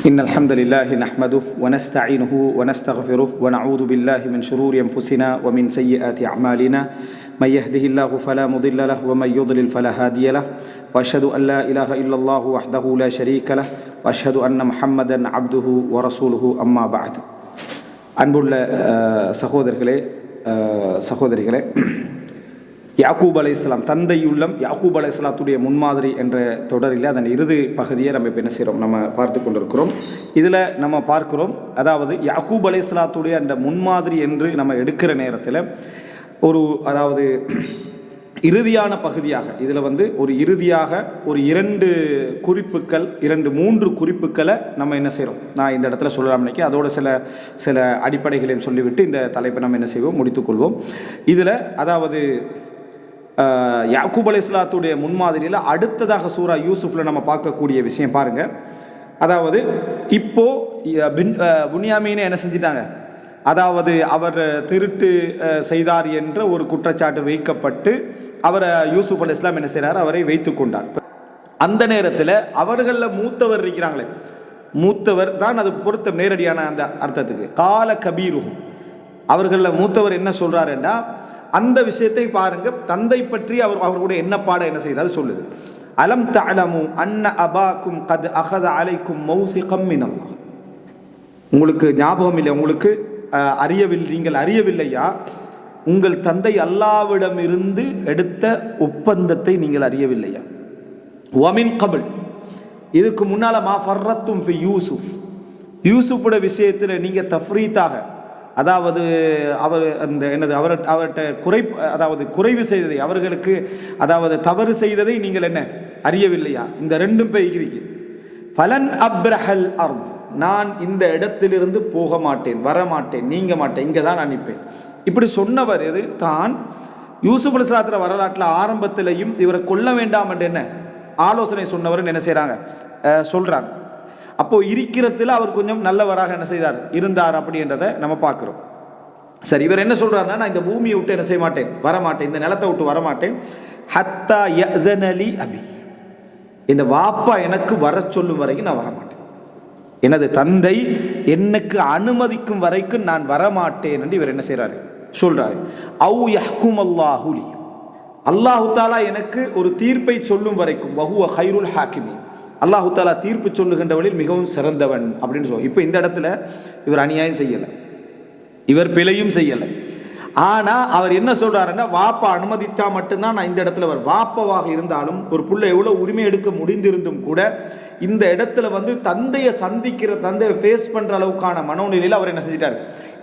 إن الحمد لله نحمده ونستعينه ونستغفره ونعوذ بالله من شرور أنفسنا ومن سيئات أعمالنا من يهده الله فلا مضل له ومن يضلل فلا هادي له وأشهد أن لا إله إلا الله وحده لا شريك له وأشهد أن محمدا عبده ورسوله أما بعد அன்புள்ள சகோதரிகளே யாக்கூப் அலைஹிஸ்ஸலாம் தந்தையுள்ளம் யாக்கூப் அலைஹிஸ்ஸலாத்துடைய முன்மாதிரி என்ற தொடரில் அதன் இறுதி பகுதியை நம்ம இப்போ என்ன செய்கிறோம், நம்ம பார்த்து கொண்டிருக்கிறோம். இதில் நம்ம பார்க்கிறோம், அதாவது யாக்கூப் அலைஹிஸ்ஸலாத்துடைய அந்த முன்மாதிரி என்று நம்ம எடுக்கிற நேரத்தில் அதாவது இறுதியான பகுதியாக இதில் ஒரு இறுதியாக இரண்டு குறிப்புக்களை நம்ம என்ன செய்கிறோம், நான் இந்த இடத்துல சொல்லலாம் நினைக்கிறேன். அதோட சில அடிப்படைகளையும் சொல்லிவிட்டு இந்த தலைப்பை நம்ம என்ன செய்வோம், முடித்துக்கொள்வோம். இதில் அதாவது யாக்கூப் அலைஹிஸ்ஸலாத்துடைய முன்மாதிரியில் அடுத்ததாக சூரா யூசுஃபில் நம்ம பார்க்கக்கூடிய விஷயம் பாருங்கள். அதாவது இப்போது புன்யாமீனை என்ன செஞ்சிட்டாங்க, அதாவது அவர் திருட்டு செய்தார் என்ற ஒரு குற்றச்சாட்டு வைக்கப்பட்டு அவரை யூசுப் அலைஹிஸ்ஸலாம் என்ன செய்கிறார், அவரை வைத்து கொண்டார். அந்த நேரத்தில் அவர்களில் மூத்தவர் இருக்கிறாங்களே, மூத்தவர் தான் அதுக்கு பொருத்தம் நேரடியான அந்த அர்த்தத்துக்கு. கால கபீருஹும், அவர்களில் மூத்தவர் என்ன சொல்கிறாருன்னா, அந்த விஷயத்தை பாருங்க, தந்தை பற்றி அவர்களுடைய எண்ணப்பாடை என்ன செய்தால் சொல்லுது. அலம் தஅலமு அன்ன அபாக்கும் கத் அகத அலைக்கும் மௌசிகம் மினல்லாஹ், உங்களுக்கு ஞாபகம் இல்லை, உங்களுக்கு நீங்கள் அறியவில்லையா, உங்கள் தந்தை அல்லாஹ்விடமிருந்து எடுத்த ஒப்பந்தத்தை நீங்கள் அறியவில்லையா. வமின் கபில், இதுக்கு முன்னால் மா ஃபர்ரத்தும் ஃபி யூசுஃப், யூசுஃபோட விஷயத்தில் நீங்கள் தஃப்ரீத்தாக, அதாவது அவர் அந்த அவர்கிட்ட குறைவு செய்ததை, அவர்களுக்கு அதாவது தவறு செய்ததை நீங்கள் என்ன அறியவில்லையா. இந்த ரெண்டும் பெய்கிறீங்க. ஃபலன் அப்ரஹல் அர்த், நான் இந்த இடத்திலிருந்து போக மாட்டேன், வரமாட்டேன், நீங்க மாட்டேன், இங்கே தான் அனுப்பேன். இப்படி சொன்னவர் இது தான் யூசுப் அலைஹிஸ்ஸலாத்துடைய வரலாற்றில் ஆரம்பத்திலையும் இவரை கொல்ல வேண்டாம் என்று என்ன ஆலோசனை சொன்னவர் என்ன செய்கிறாங்க, சொல்கிறாங்க. அப்போது இருக்கிறதுல அவர் கொஞ்சம் நல்லவராக என்ன செய்தார், இருந்தார் அப்படின்றத நம்ம பார்க்குறோம். சரி, இவர் என்ன சொல்கிறாருன்னா, நான் இந்த பூமியை விட்டு என்ன செய்ய மாட்டேன், வரமாட்டேன், இந்த நிலத்தை விட்டு வரமாட்டேன். ஹத்தா யஅதனலி அபி, இந்த வாப்பா எனக்கு வர சொல்லும் வரைக்கும் நான் வரமாட்டேன், எனது தந்தை எனக்கு அனுமதிக்கும் வரைக்கும் நான் வரமாட்டேன் என்று இவர் என்ன செய்கிறாரு, சொல்கிறாரு. அவு யஹ்கும் அல்லாஹு லி, அல்லாஹு தாலா எனக்கு ஒரு தீர்ப்பை சொல்லும் வரைக்கும், வஹுவ ஹைருல் ஹாக்கிமீன், அல்லாஹு தாலா தீர்ப்பு சொல்லுகின்றவளில் மிகவும் சிறந்தவன் அப்படின்னு சொல்லி. இப்போ இந்த இடத்துல இவர் அநியாயம் செய்யலை, இவர் பிழையும் செய்யலை. ஆனால் அவர் என்ன சொல்கிறாருன்னா, வாப்பா அனுமதித்தா மட்டும்தான் நான் இந்த இடத்துல வாப்பாவாக இருந்தாலும் ஒரு பிள்ளை எவ்வளோ உரிமை எடுக்க முடிந்திருந்தும் கூட இந்த இடத்துல தந்தையை சந்திக்கிற, தந்தையை ஃபேஸ் பண்ணுற அளவுக்கான மனோநிலையில் அவர் என்ன செஞ்சிட்டார்,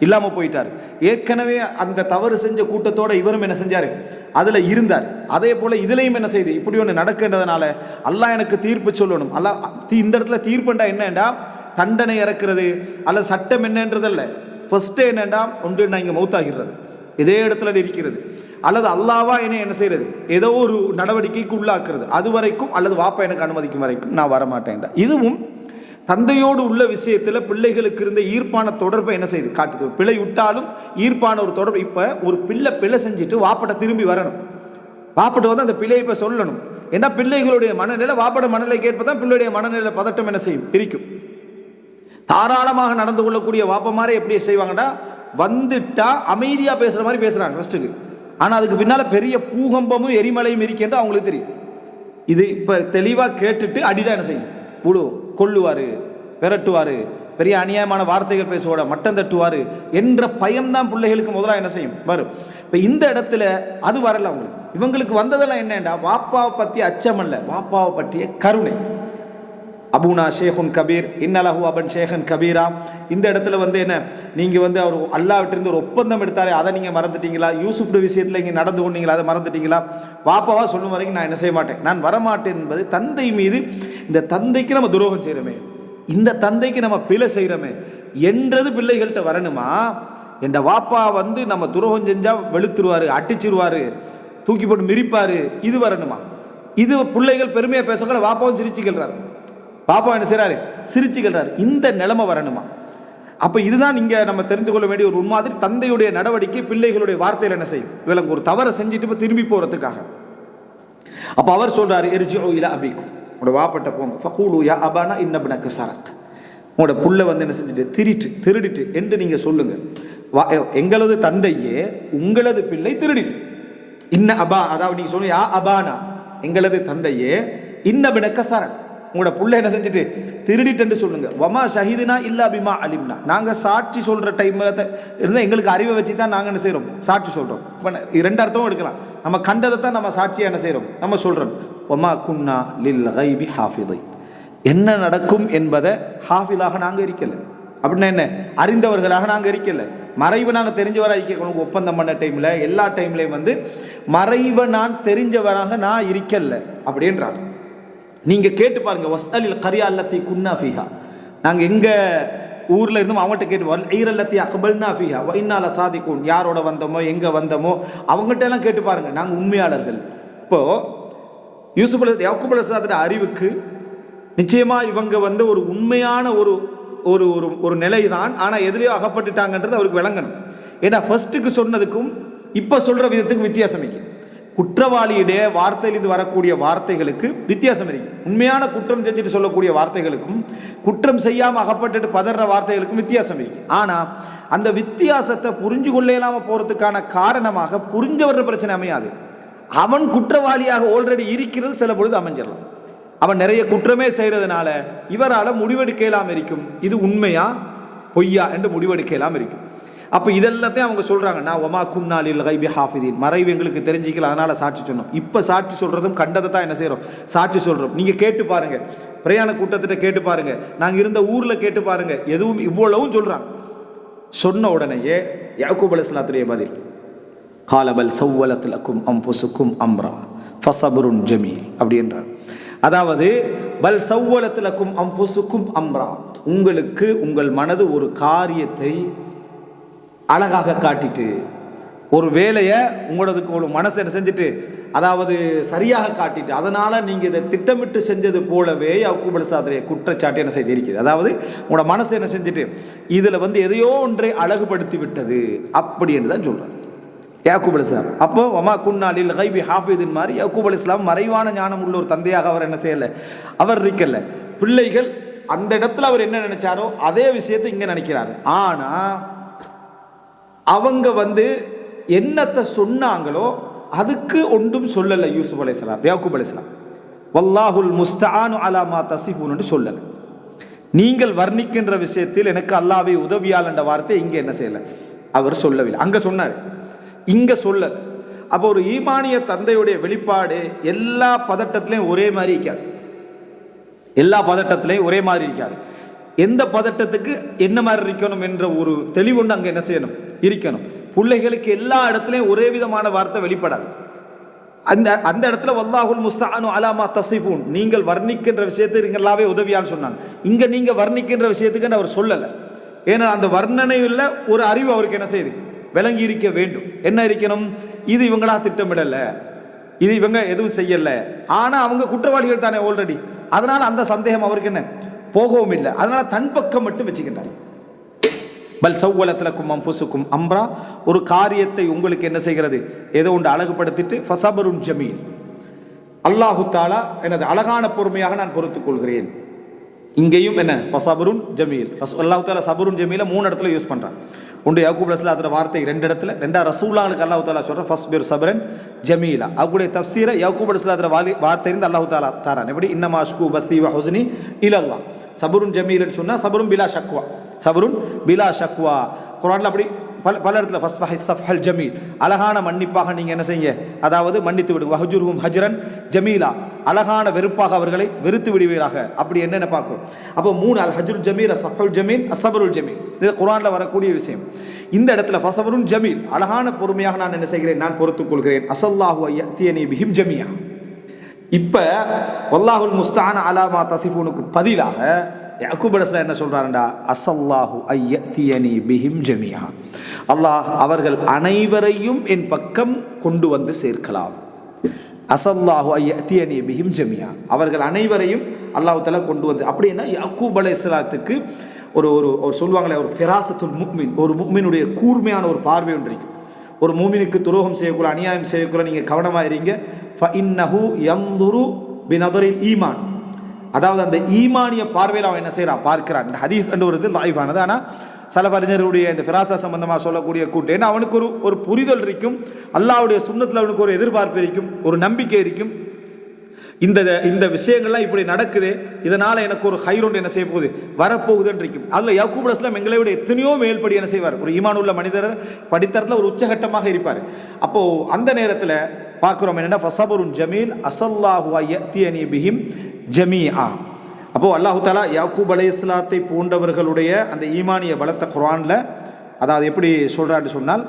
இல்லாமல் போயிட்டார். ஏற்கனவே அந்த தவறு செஞ்ச கூட்டத்தோடு இவரும் என்ன செஞ்சார், அதில் இருந்தார். அதே போல் இதுலையும் என்ன செய்யுது, இப்படி ஒன்று நடக்கின்றதுனால அல்லாஹ் எனக்கு தீர்ப்பு சொல்லணும். அல்லாஹ் இந்த இடத்துல தீர்ப்புண்டா என்னண்டா, தண்டனை இறக்குறது அல்லது சட்டம் என்னன்றதல்ல. ஃபர்ஸ்ட்டு என்னண்டா, ஒன்று நான் இங்கே மௌத்தாகிறது, இதே இடத்துல இருக்கிறது, அல்லது அல்லாவா என்ன செய்யறது, ஏதோ ஒரு நடவடிக்கைக்கு உள்ளாக்குறது, அது வரைக்கும் அல்லது வாப்பா எனக்கு அனுமதிக்கும் வரைக்கும் நான் வரமாட்டேன். இதுவும் தந்தையோடு உள்ள விஷயத்தில் பிள்ளைகளுக்கு இருந்த ஈர்ப்பான தொடர்பை என்ன செய்யுது காட்டுது. பிழை விட்டாலும் ஈர்ப்பான ஒரு தொடர்பு. இப்போ ஒரு பிள்ளை செஞ்சுட்டு வாப்பட்ட திரும்பி வரணும், வாப்பட்ட அந்த பிள்ளையை இப்போ சொல்லணும். ஏன்னா பிள்ளைகளுடைய மனநிலை வாப்பட மனநிலைக்கு ஏற்ப தான் பிள்ளையுடைய மனநிலை பதட்டம் என்ன செய்யும், இருக்கும். தாராளமாக நடந்து கொள்ளக்கூடிய வாப்பமாரே எப்படி செய்வாங்கன்னா, வந்துட்டா அமைதியாக பேசுகிற மாதிரி பேசுகிறாங்க ஃபஸ்ட்டுக்கு, ஆனால் அதுக்கு பின்னால் பெரிய பூகம்பமும் எரிமலையும் இருக்கின்ற அவங்களுக்கு தெரியும். இது இப்போ தெளிவாக கேட்டுட்டு அடிதான் என்ன செய்யும், கொல்லுவார், விரட்டுவார், பெரிய அநியாயமான வார்த்தைகள் பேசுவார், மட்டம் தட்டுவார் என்ற பயம்தான் பிள்ளைகளுக்கு முதலாக என்ன செய்யும் வரும். இப்போ இந்த இடத்துல அது வரல அவங்களுக்கு. இவங்களுக்கு வந்ததெல்லாம் என்னண்டா, வாப்பாவை பற்றிய அச்சம் அல்ல, வாப்பாவை பற்றிய கருணை. அபூனா ஷேகுன் கபீர் இன்னலஹு அபன் ஷேகன் கபீரா. இந்த இடத்துல என்ன, நீங்கள் அவர் அல்லாஹ்விட்டிருந்து ஒரு ஒப்பந்தம் எடுத்தாரே, அதை நீங்கள் மறந்துட்டீங்களா, யூசுஃப் விஷயத்தில் இங்கே நடந்து கொண்டீங்களா, அதை மறந்துட்டீங்களா. பாப்பாவா சொல்லும் வரைக்கும் நான் என்ன செய்ய மாட்டேன், நான் வரமாட்டேன் என்பது தந்தை மீது, இந்த தந்தைக்கு நம்ம துரோகம் செய்கிறோமே, இந்த தந்தைக்கு நம்ம பிழை செய்கிறோமே என்றது பிள்ளைகள்கிட்ட வரணுமா. என்ற வாப்பா நம்ம துரோகம் செஞ்சால் வெளுத்துருவார், அடிச்சிருவார், தூக்கி போட்டு மிரிப்பார், இது வரணுமா. இது பிள்ளைகள் பெருமையாக பேசக்கூட வாப்பாவும் சிரிச்சுக்கிறார், பாப்பா என்ன செய்கிறாரு, சிரிச்சுக்கிறார். இந்த நிலைமை வரணுமா. அப்போ இதுதான் இங்கே நம்ம தெரிந்து கொள்ள வேண்டிய ஒரு உண்மாதிரி. தந்தையுடைய நடவடிக்கை பிள்ளைகளுடைய வார்த்தையில் என்ன செய்யும், இவங்க ஒரு தவறை செஞ்சுட்டு இப்போ திரும்பி போகிறதுக்காக. அப்போ அவர் சொல்கிறார், எர்ஜிஉ இலா அபீக்கும், உங்களோட வாப்பட்ட போங்க. ஃபகூலு யா அபானா இன்னப்னக சரக், உங்களோட புள்ள வந்து என்ன செஞ்சுட்டு திருடிட்டு என்று நீங்கள் சொல்லுங்கள். எங்களது தந்தையே உங்களது பிள்ளை திருடிட்டு இன்ன அபா, அதாவது நீங்கள் சொல்லுங்க யா அபானா, எங்களது தந்தையே இன்ன பினக்க சரக், உங்களோட புள்ள என்ன செஞ்சுட்டு திருடிட்டு சொல்லுங்க. வமா ஷஹீதுனா இல்லா பிமா அலிம்னா, நாங்கள் சாட்சி சொல்கிற டைமில் இருந்தால் எங்களுக்கு அறிவை வச்சு தான் நாங்கள் என்ன செய்கிறோம், சாட்சி சொல்கிறோம். இப்போ ரெண்டு அர்த்தமும் எடுக்கலாம். நம்ம கண்டதை தான் நம்ம சாட்சியாக என்ன செய்கிறோம், நம்ம சொல்கிறோம். வமா குன்னா லில் கைபி ஹாஃபிதை, என்ன நடக்கும் என்பதை ஹாஃபிதாக நாங்கள் இருக்கலை. அப்படின்னா என்ன, அறிந்தவர்களாக நாங்கள் இருக்கல. மறைவை நாங்கள் தெரிஞ்சவராக இருக்க ஒப்பந்தம் பண்ண டைமில் எல்லா டைம்லையும் வந்து மறைவை நான் தெரிஞ்சவராக நான் இருக்கல அப்படின்றாங்க. நீங்கள் கேட்டு பாருங்கள், வஸ்அலில் கரியா அல்லத்தி குன்னா ஃபீஹா, நாங்கள் எங்கள் ஊரில் இருந்தோம் அவங்கள்ட்ட கேட்டு ஈரல்லத்தி அக்பல்னா ஃபீஹா வ இன்னால சாதிக்கும், யாரோட வந்தோமோ எங்கே வந்தோமோ அவங்ககிட்ட எல்லாம் கேட்டு பாருங்கள், நாங்கள் உண்மையாளர்கள். இப்போது யூசுப் யாக்கூப் அலைஹிஸ்ஸலாத்துடைய அறிவுக்கு நிச்சயமாக இவங்க வந்து ஒரு உண்மையான ஒரு ஒரு ஒரு நிலை தான். ஆனால் எதிரையோ அகப்பட்டுட்டாங்கன்றது அவருக்கு விளங்கணும். ஏன்னா ஃபர்ஸ்ட்டுக்கு சொன்னதுக்கும் இப்போ சொல்கிற விதத்துக்கு வித்தியாசம் இருக்கு. குற்றவாளியுடைய வார்த்தையிலிருந்து வரக்கூடிய வார்த்தைகளுக்கு வித்தியாசம் இருக்கு. உண்மையான குற்றம் செஞ்சுட்டு சொல்லக்கூடிய வார்த்தைகளுக்கும் குற்றம் செய்யாமல் அகப்பட்டுட்டு பதற வார்த்தைகளுக்கும் வித்தியாசம் இருக்கு. ஆனால் அந்த வித்தியாசத்தை புரிஞ்சு கொள்ள இல்லாமல் போகிறதுக்கான காரணமாக புரிஞ்சவர பிரச்சனை அமையாது. அவன் குற்றவாளியாக ஆல்ரெடி இருக்கிறது சில பொழுது அமைஞ்சிடலாம். அவன் நிறைய குற்றமே செய்கிறதுனால இவரால் முடிவெடுக்கலாம் இருக்கும், இது உண்மையா பொய்யா என்று முடிவெடுக்கலாம் இருக்கும். அப்போ இதெல்லாத்தையும் அவங்க சொல்கிறாங்க, நான் ஒமா குன்னாலில் கைபி ஹாஃபிதீன், மறைவு எங்களுக்கு தெரிஞ்சிக்கல அதனால் சாட்சி சொன்னோம். இப்போ சாட்சி சொல்கிறதும் கண்டதை தான் என்ன செய்கிறோம், சாட்சி சொல்கிறோம். நீங்கள் கேட்டு பாருங்கள், பிரயாண கூட்டத்திட்ட கேட்டு பாருங்கள், நாங்கள் இருந்த ஊரில் கேட்டு பாருங்கள், எதுவும் இவ்வளவும் சொல்கிறாங்க. சொன்ன உடனேயே யாக்கூப் அலைஹிஸ்ஸலாத்துடைய பதில், காலபல் சவ்வலத் லக்கும் அன்ஃபுசுக்கும் அம்ரா ஃபஸப்ருன் ஜமீல் அப்படின்றார். அதாவது பல் சவ்வலத் லக்கும் அன்ஃபுசுக்கும் அம்ரா, உங்களுக்கு உங்கள் மனது ஒரு காரியத்தை அழகாக காட்டிட்டு, ஒரு வேலையை உங்களதுக்கு ஒரு மனசை என்ன செஞ்சுட்டு, அதாவது சரியாக காட்டிட்டு, அதனால் நீங்கள் இதை திட்டமிட்டு செஞ்சது போலவே யாக்கூப் அலைஹிஸ்ஸலாத்துடைய குற்றச்சாட்டு என்ன செய்து இருக்குது. அதாவது உங்களோட மனசை என்ன செஞ்சுட்டு இதில் வந்து எதையோ ஒன்றை அழகுபடுத்தி விட்டது அப்படின்னு தான் சொல்கிறார் யாக்கூப் அலைஹிஸ்ஸலாம். அப்போ வமா குன்னா லில் கைபி ஹாஃபிதின் மாதிரி யாக்கூப் அலைஹிஸ்ஸலாம் மறைவான ஞானம் உள்ள ஒரு தந்தையாக அவர் என்ன செய்யலை, அவர் இருக்கல. பிள்ளைகள் அந்த இடத்துல அவர் என்ன நினைச்சாரோ அதே விஷயத்தை இங்கே நினைக்கிறாரு. ஆனால் அவங்க வந்து என்னத்தை சொன்னாங்களோ அதுக்கு ஒன்றும் சொல்லலை யூசுப் அலைஹிஸ்ஸலாம், யாக்கூப் அலைஹிஸ்ஸலாம். வல்லாஹுல் முஸ்தஆனு அலா மா தசிஃபூன் சொல்லலை. நீங்கள் வர்ணிக்கின்ற விஷயத்தில் எனக்கு அல்லாஹ்வே உதவியால் என்ற வார்த்தை இங்கே என்ன செய்யலை, அவர் சொல்லவில்லை. அங்கே சொன்னார், இங்கே சொல்லலை. அப்போ ஒரு ஈமானிய தந்தையுடைய வெளிப்பாடு எல்லா பதட்டத்திலையும் ஒரே மாதிரி இருக்காது. எல்லா பதட்டத்திலையும் ஒரே மாதிரி இருக்காது. எந்த பதட்டத்துக்கு என்ன மாதிரி இருக்கணும் என்ற ஒரு தெளிவுண்டு அங்கே என்ன செய்யணும், இருக்கணும். பிள்ளைகளுக்கு எல்லா இடத்துலையும் ஒரே விதமான வார்த்தை வெளிப்படாது. அந்த இடத்துல வல்லாஹுல் முஸ்தஆனு அலா மா தசிஃபூன், நீங்கள் வர்ணிக்கின்ற விஷயத்துக்கு நீங்களாவே உதவியான்னு சொன்னாங்க. இங்கே நீங்கள் வர்ணிக்கின்ற விஷயத்துக்கு அவர் சொல்லலை. ஏன்னா அந்த வர்ணனையில் ஒரு அறிவு அவருக்கு என்ன செய்யுது, விளங்கி இருக்க வேண்டும். என்ன இருக்கணும், இது இவங்களா திட்டமிடலை, இது இவங்க எதுவும் செய்யலை, ஆனால் அவங்க குற்றவாளிகள் தானே ஆல்ரெடி. அதனால் அந்த சந்தேகம் அவருக்கு என்ன போகவும் இல்லை. அதனால் தன் பக்கம் மட்டும் வச்சுக்கின்றார். பல் சவ்வலத் லக்கும் அன்ஃபுசுக்கும் அம்ரா, ஒரு காரியத்தை உங்களுக்கு என்ன செய்கிறது, ஏதோ ஒன்று அழகுபடுத்திட்டு ஃபஸப்ருன் ஜமீல், அல்லாஹு தஆலா எனது அழகான பொறுமையாக நான் பொறுத்துக் கொள்கிறேன். இங்கேயும் என்ன ஃபஸப்ருன் ஜமீல், அல்லாஹு தஆலா சப்ருன் ஜமீல 3 இடத்துல யூஸ் பண்ணுறான். ஒன்று யாக்கூப் அலைஹிஸ்ஸலாத்துடைய வார்த்தை 2 இடத்துல, 2 ரசூலுல்லாஹ்களுக்கு அல்லாஹு தஆலா சொல்கிறான் ஃபஸ்பிர் சப்ரன் ஜமீலா. அவங்களுடைய தஃப்சீரை யாக்கூப் அலைஹிஸ்ஸலாத்துடைய வார்த்தையிலிருந்து அல்லாஹு தஆலா தாரான். எப்படி இன்னமா அஷ்கு பஸி வ ஹுஸ்னி இலல்லாஹ், சப்ருன் ஜமீல்னு சொன்னால் சப்ருன் பிலா ஷக்வா, சப்ருன் பிலா ஷக்வா. குர்ஆனில் அப்படி பல இடத்துல ஃபஸ்ஃபஹி ஸஃப்ஹல் ஜமீல், அழகான மன்னிப்பாக நீங்கள் என்ன செய்யுங்க, அதாவது மன்னித்து விடுங்க. வஹஜுர்ஹும் ஹஜ்ரன் ஜமீலா, அழகான வெறுப்பாக அவர்களை வெறுத்து விடுவீராக. அப்படி என்னென்ன பார்க்கும். அப்போ 3 அல் ஹஜ்ருல் ஜமீல், ஸஃப்ஹுல் ஜமீல், அஸ்ஸப்ருல் ஜமீல், இது குர்ஆனில் வரக்கூடிய விஷயம். இந்த இடத்துல ஃபஸப்ருன் ஜமீல், அழகான பொறுமையாக நான் என்ன செய்கிறேன், நான் பொறுத்துக் கொள்கிறேன். அஸல்லாஹு அய்யத்தியனி பிஹிம் ஜமீஆ. இப்போ வல்லாஹுல் முஸ்தஆன அலா மா தசிஃபூனுக்கு பதிலாக யாக்கூப் அலைஹிஸ்ஸலாம் என்ன சொல்றாருண்டா, அஸல்லாஹு அய்யத்தியனி பிஹிம் ஜமீஆ, அல்லாஹ் அவர்கள் அனைவரையும் என் பக்கம் கொண்டு வந்து சேர்க்கலாம். அஸல்லாஹு அய்யத்தியனி பிஹிம் ஜமீஆ, அவர்கள் அனைவரையும் அல்லாஹ் தஆலா கொண்டு வந்து. அப்படின்னா யாக்கூப் அலைஹிஸ்ஸலாத்துக்கு ஒரு ஒரு சொல்லுவாங்களே, ஒரு ஃபிராசத்துல் முஃமின், ஒரு முஃமினுடைய கூர்மையான ஒரு பார்வை ஒன்று இருக்கு. ஒரு மூமினுக்கு துரோகம் செய்யக்குள்ள, அநியாயம் செய்யக்குள்ள நீங்கள் கவனமாக இருங்க. ஃபஇன்னஹு யன்துரு பினதரில் ஈமான், அதாவது அந்த ஈமானிய பார்வையில் அவன் என்ன செய்யறான், பார்க்கிறான். இந்த ஹதீஸ் என்று ஒரு லைஃபானது. ஆனால் சில அறிஞர்களுடைய இந்த ஃபிராசா சம்பந்தமாக சொல்லக்கூடிய கூட்டம், ஏன்னா அவனுக்கு ஒரு புரிதல் இருக்கும், அல்லாஹ்வுடைய சுன்னத்தில் அவனுக்கு ஒரு எதிர்பார்ப்பு இருக்கும், ஒரு நம்பிக்கை இருக்கும். இந்த விஷயங்கள்லாம் இப்படி நடக்குது, இதனால் எனக்கு ஒரு ஹைரோண்டு என்ன செய்ய போகுது, வரப்போகுதுன்னு இருக்கும். அதில் யாக்கூப் அலைஹிஸ்ஸலாம் எங்களை விட எத்தனையோ மேல்படி என்ன செய்வார், ஒரு ஈமான் உள்ள மனிதர் படித்தரத்தில் ஒரு உச்சகட்டமாக இருப்பார். அப்போது அந்த நேரத்தில் பார்க்குறோம் என்னென்னா, ஃபஸபுருன் ஜமீல் அஸல்லாஹு யஅ்தியனி பிஹிம் ஜமீஆ. அப்போது அல்லாஹு தஆலா யாக்கூப் அலைஹிஸ்ஸலாத்தை போன்றவர்களுடைய அந்த ஈமானிய பலத்தை குர்ஆனில் அதாவது எப்படி சொல்கிறான்னு சொன்னால்,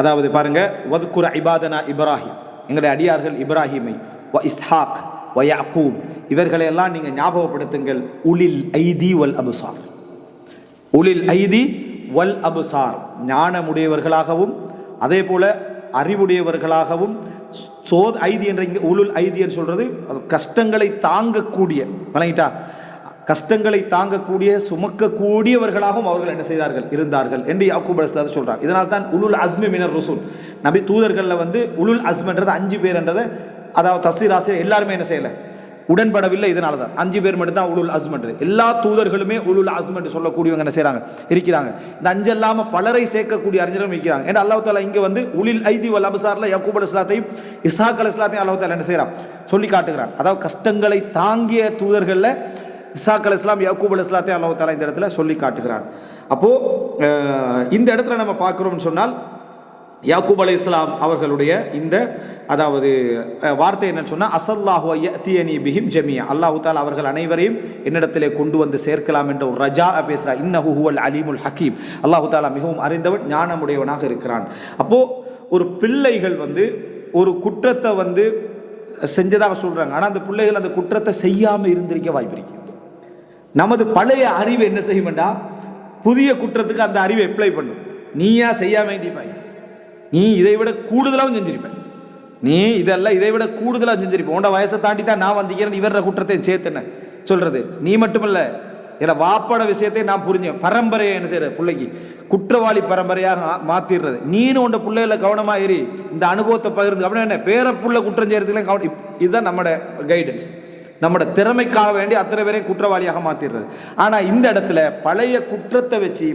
அதாவது பாருங்க, வத்குர இபாதனா இப்ராஹிம், எங்களுடைய அடியார்கள் இப்ராஹிமை, வ இஸ்ஹாக் வ யாக்கூப், இவர்களையெல்லாம் நீங்கள் ஞாபகப்படுத்துங்கள். உலில் ஐதி வல் அபுசார், உலில் ஐதி வல் அபுசார், ஞானமுடையவர்களாகவும் அதே போல அறிவுடையவர்களாகவும். ஐதி என்ற இங்கே உலுல் ஐதி என்று சொல்றது கஷ்டங்களை தாங்கக்கூடிய, வணங்கிட்டா, கஷ்டங்களை தாங்கக்கூடிய சுமக்கக்கூடியவர்களாகவும் அவர்கள் என்ன செய்தார்கள், இருந்தார்கள் என்று யாக்கூப் அலைஹிஸ்ஸலாம் சொல்றாங்க. இதனால் தான் உலுல் அஸ்மி மினர் ருசூல், நபி தூதர்களில் உலுல் அஸ்ம்ன்றது 5 பேர்ன்றதை, அதாவது தஃப்சீர் ஆசிரியர் எல்லாருமே என்ன செய்யலை, உடன்படவில்லை. இதனால தான் 5 பேர் மட்டும்தான் உலுல் அஸ்ம்ன்றது. எல்லா தூதர்களுமே உலுல் அஸ்ம் என்று சொல்லக்கூடியவங்க என்ன செய்கிறாங்க, இருக்கிறாங்க. இந்த 5 இல்லாமல் பலரை சேர்க்கக்கூடிய அறிஞர்களும் இருக்கிறாங்க. ஏன்னா அல்லாஹ் தஆலா இங்கே உலில் ஐதி வல் அப்சார்ல யாக்கூப் அலைஹிஸ்ஸலாத்தையும் இஸ்ஹாக் அலைஹிஸ்ஸலாத்தையும் அல்லாஹ் தஆலா என்ன செய்கிறான், சொல்லி காட்டுகிறான். அதாவது கஷ்டங்களை தாங்கிய தூதர்களில் இஸ்ஹாக் அலைஹிஸ்ஸலாம் யாக்கூப் அலைஹிஸ்ஸலாத்தையும் அல்லாஹ் தஆலா இந்த இடத்துல சொல்லி காட்டுகிறான். அப்போது இந்த இடத்துல நம்ம பார்க்குறோம்னு சொன்னால், யாக்கூப் அலைஹிஸ்ஸலாம் அவர்களுடைய இந்த அதாவது வார்த்தை என்னன்னு சொன்னால், அஸல்லாஹு யஅ்தியனி பிஹிம் ஜமீஆ, அல்லாஹ் தஆலா அவர்கள் அனைவரையும் என்னிடத்திலே கொண்டு வந்து சேர்க்கலாம் என்ற ஒரு ரஜா பேசுகிறார். இன்னஹு ஹுவல் அலீமுல் ஹக்கீம், அல்லாஹ் தஆலா மிகவும் அறிந்தவன், ஞானமுடையவனாக இருக்கிறான். அப்போது ஒரு பிள்ளைகள் ஒரு குற்றத்தை செஞ்சதாக சொல்கிறாங்க. ஆனால் அந்த பிள்ளைகள் அந்த குற்றத்தை செய்யாமல் இருந்திருக்க வாய்ப்பு இருக்கு. நமது பழைய அறிவு என்ன செய்யும் வேண்டாம், புதிய குற்றத்துக்கு அந்த அறிவை அப்ளை பண்ணும். நீயா செய்யாம வேண்டிப்பாய், நீ இதை விட கூடுதலாகவும் செஞ்சிருப்பேன், நீ இதெல்லாம் இதை விட கூடுதலாக செஞ்சிருப்பேன், உன்னோட வயசை தாண்டி தான் நான் வந்திக்கிறேன், இவர குற்றத்தை சேர்த்துன சொல்றது. நீ மட்டுமில்ல, இல்லை வாப்பட விஷயத்தை நான் புரிஞ்சேன், பரம்பரையை என்ன செய்யற பிள்ளைக்கு குற்றவாளி பரம்பரையாக மாத்திடுறது. நீனு உண்ட பிள்ளைகளை கவனமாக ஏறி இந்த அனுபவத்தை பகிர்ந்து அப்படின்னா என்ன பேர புள்ள குற்றம் செய்யறதுலாம் கவனம். இதுதான் நம்மளோட கைடன்ஸ், நம்மளோட திறமைக்காக வேண்டி அத்தனை பேரையும் குற்றவாளியாக மாத்திடுறது. ஆனால் இந்த இடத்துல பழைய குற்றத்தை வச்சு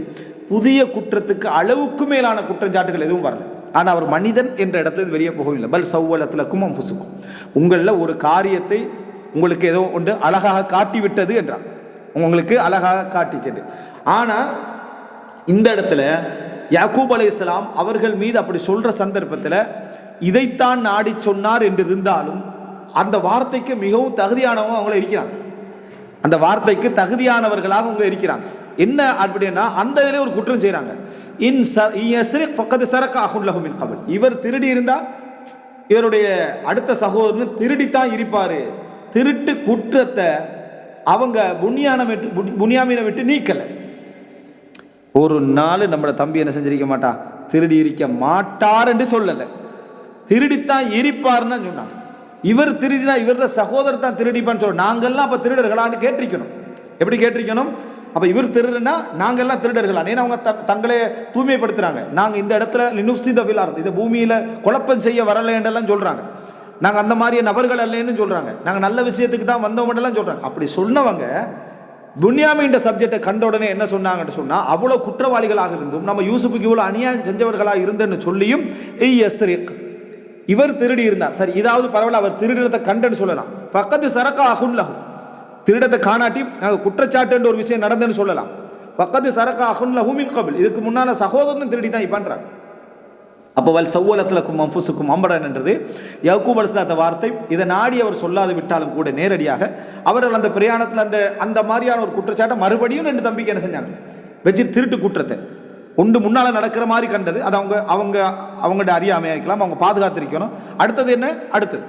புதிய குற்றத்துக்கு அளவுக்கு மேலான குற்றச்சாட்டுகள் எதுவும் வரல. ஆனால் அவர் மனிதன் என்ற இடத்துல வெளியே போகவில்லை. பல் சவ்வலத்துலக்கும் அம்புசுக்கும், உங்களில் ஒரு காரியத்தை உங்களுக்கு ஏதோ ஒன்று அழகாக காட்டிவிட்டது என்றார், உங்களுக்கு அழகாக காட்டிச்சது. ஆனால் இந்த இடத்துல யாக்கூப் அலைஹிஸ்ஸலாம் அவர்கள் மீது அப்படி சொல்ற சந்தர்ப்பத்தில் இதைத்தான் நாடி சொன்னார் என்று இருந்தாலும் அந்த வார்த்தைக்கு மிகவும் தகுதியானவங்க அவங்கள இருக்கிறாங்க, அந்த வார்த்தைக்கு தகுதியானவர்களாக அவங்க இருக்கிறாங்க. என்ன அப்படின்னா அந்த இதிலே ஒரு குற்றம் செய்கிறாங்க. இவர் திருடி இருந்தா இவருடைய அடுத்த சகோதரன் திருடித்தான் இருப்பாரு. திருட்டு குற்றத்தை அவங்க புன்யாமீனை விட்டு நீக்கல. ஒரு நாள் நம்மளோட தம்பி என்ன செஞ்சிருக்க மாட்டா, திருடி இருக்க மாட்டார் என்று சொல்லல, திருடித்தான் இருப்பார்னு சொன்னாங்க. இவர் திருடினா இவர சகோதரர் தான் திருடிப்பான்னு சொல்ல, நாங்கள்லாம் அப்ப திருடர்களான்னு கேட்டிருக்கணும். எப்படி கேட்டிருக்கணும், அப்ப இவர் திருடுனா நாங்கள்லாம் திருடர்களா? ஏன்னா அவங்க தங்களே தூய்மைப்படுத்துறாங்க. நாங்க இந்த இடத்துல லினுஃப்ஸித ஃபில் அர்த், இந்த பூமியில குழப்பம் செய்ய வரல என்றெல்லாம் சொல்றாங்க. நாங்க அந்த மாதிரி நபர்கள் அல்லன்னு சொல்றாங்க. நாங்க நல்ல விஷயத்துக்கு தான் வந்தவங்கலாம் சொல்றாங்க. அப்படி சொன்னவங்க புன்யாமீன் சப்ஜெக்டை கண்ட உடனே என்ன சொன்னாங்கன்னு சொன்னா, அவ்வளவு குற்றவாளிகளாக இருந்தும் நம்ம யூசுஃபுக்கு இவ்வளவு அநியாயம் செஞ்சவர்களாக இருந்தேன்னு சொல்லியும் இவர் திருடி இருந்தார். சரி, இதாவது பரவாயில்ல, அவர் திருடினத்தை கண்டன்னு சொல்லலாம். பக்கத்து சரக்கா அகுன்லஹு, திருடத்தை காணாட்டி குற்றச்சாட்டு என்ற ஒரு விஷயம் நடந்ததுன்னு சொல்லலாம். பக்கத்து சரக்கா அகுன்லஹு மின் கபில், இதுக்கு முன்னால சகோதரன் திருடி தான் பண்றாங்க. அப்போ வல் சவ்வலத்துலக்கும் அம்புசுக்கும் அம்பரன் என்றது யாக்கூப் அலைஹிஸ்ஸலாம் வார்த்தை. இதை நாடி அவர் சொல்லாது விட்டாலும் கூட நேரடியாக அவர்கள் அந்த பிரயாணத்தில் அந்த மாதிரியான ஒரு குற்றச்சாட்டை மறுபடியும் 2 தம்பிக்கு என்ன செஞ்சாங்க வச்சு, திருட்டு குற்றத்தை ஒன்று முன்னால் நடக்கிற மாதிரி கண்டது. அது அவங்கள்ட்ட அறியாமையாக இருக்கலாம், அவங்க பாதுகாத்திருக்கணும். அடுத்தது என்ன, அடுத்தது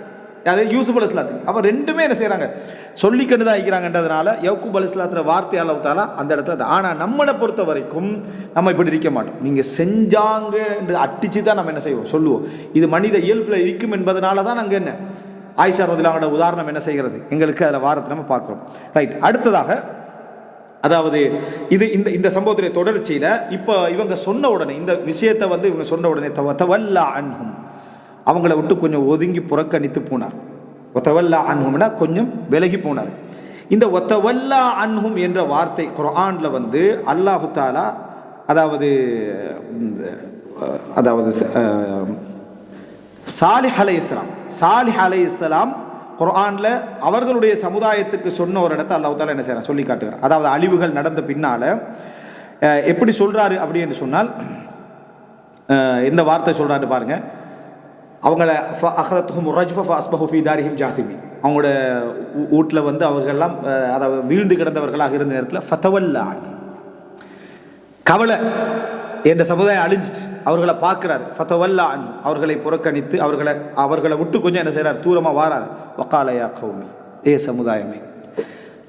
அது யூசுப் அலைஹிஸ்ஸலாத்துக்கு. அப்போ 2மே என்ன செய்கிறாங்க, சொல்லிக்கண்டு தான் இருக்கிறாங்கன்றதுனால யாக்கூப் அலைஹிஸ்ஸலாத்துல வார்த்தை அல்லாஹ் தஆலா அந்த இடத்துல. ஆனால் நம்மளை பொறுத்த வரைக்கும் நம்ம இப்படி இருக்க மாட்டோம். நீங்கள் செஞ்சாங்க என்று அட்டிச்சு தான் நம்ம என்ன செய்வோம், சொல்லுவோம். இது மனித இயல்பில் இருக்கும் என்பதனால தான் நாங்கள் என்ன ஆயிஷா ரலியல்லாஹு அன்ஹா உதாரணம் என்ன செய்கிறது எங்களுக்கு அதில் வாரத்தை நம்ம பார்க்குறோம். ரைட், அடுத்ததாக அதாவது இது இந்த சம்பவத்துடைய தொடர்ச்சியில் இப்போ இவங்க சொன்ன உடனே இந்த விஷயத்தை இவங்க சொன்ன உடனே தவல்லா அன்ஹும், அவங்கள விட்டு கொஞ்சம் ஒதுங்கி புறக்கணித்து போனார். ஒத்தவல்லா அன்ஹும்னா கொஞ்சம் விலகி போனார். இந்த ஒத்தவல்லா அன்ஹும் என்ற வார்த்தை குர்ஆனில் வந்து அல்லாஹு தாலா அதாவது சாலிஹ் அலைஹிஸ்ஸலாம் குர்ஆனில் அவர்களுடைய சமுதாயத்துக்கு சொன்ன ஒரு இடத்தை அல்லாஹ் தாலா என்ன செய்யறான் சொல்லி காட்டுகிறார். அதாவது அழிவுகள் நடந்த பின்னால் எப்படி சொல்கிறாரு அப்படின்னு சொன்னால் இந்த வார்த்தை சொல்கிறாரு பாருங்க. அவங்கள அவங்களோட வீட்டில் வந்து அவர்களெல்லாம் அதாவது வீழ்ந்து கிடந்தவர்களாக இருந்த நேரத்தில் ஃபதவல்லா கவலை என்ற சமுதாயம் அழிஞ்சிட்டு அவர்களை பார்க்குறாரு. ஃபதவல்லா அவர்களை புறக்கணித்து அவர்களை விட்டு கொஞ்சம் என்ன செய்கிறார் தூரமாக வாரார். வகாலயா கௌமி ஏ சமுதாயமே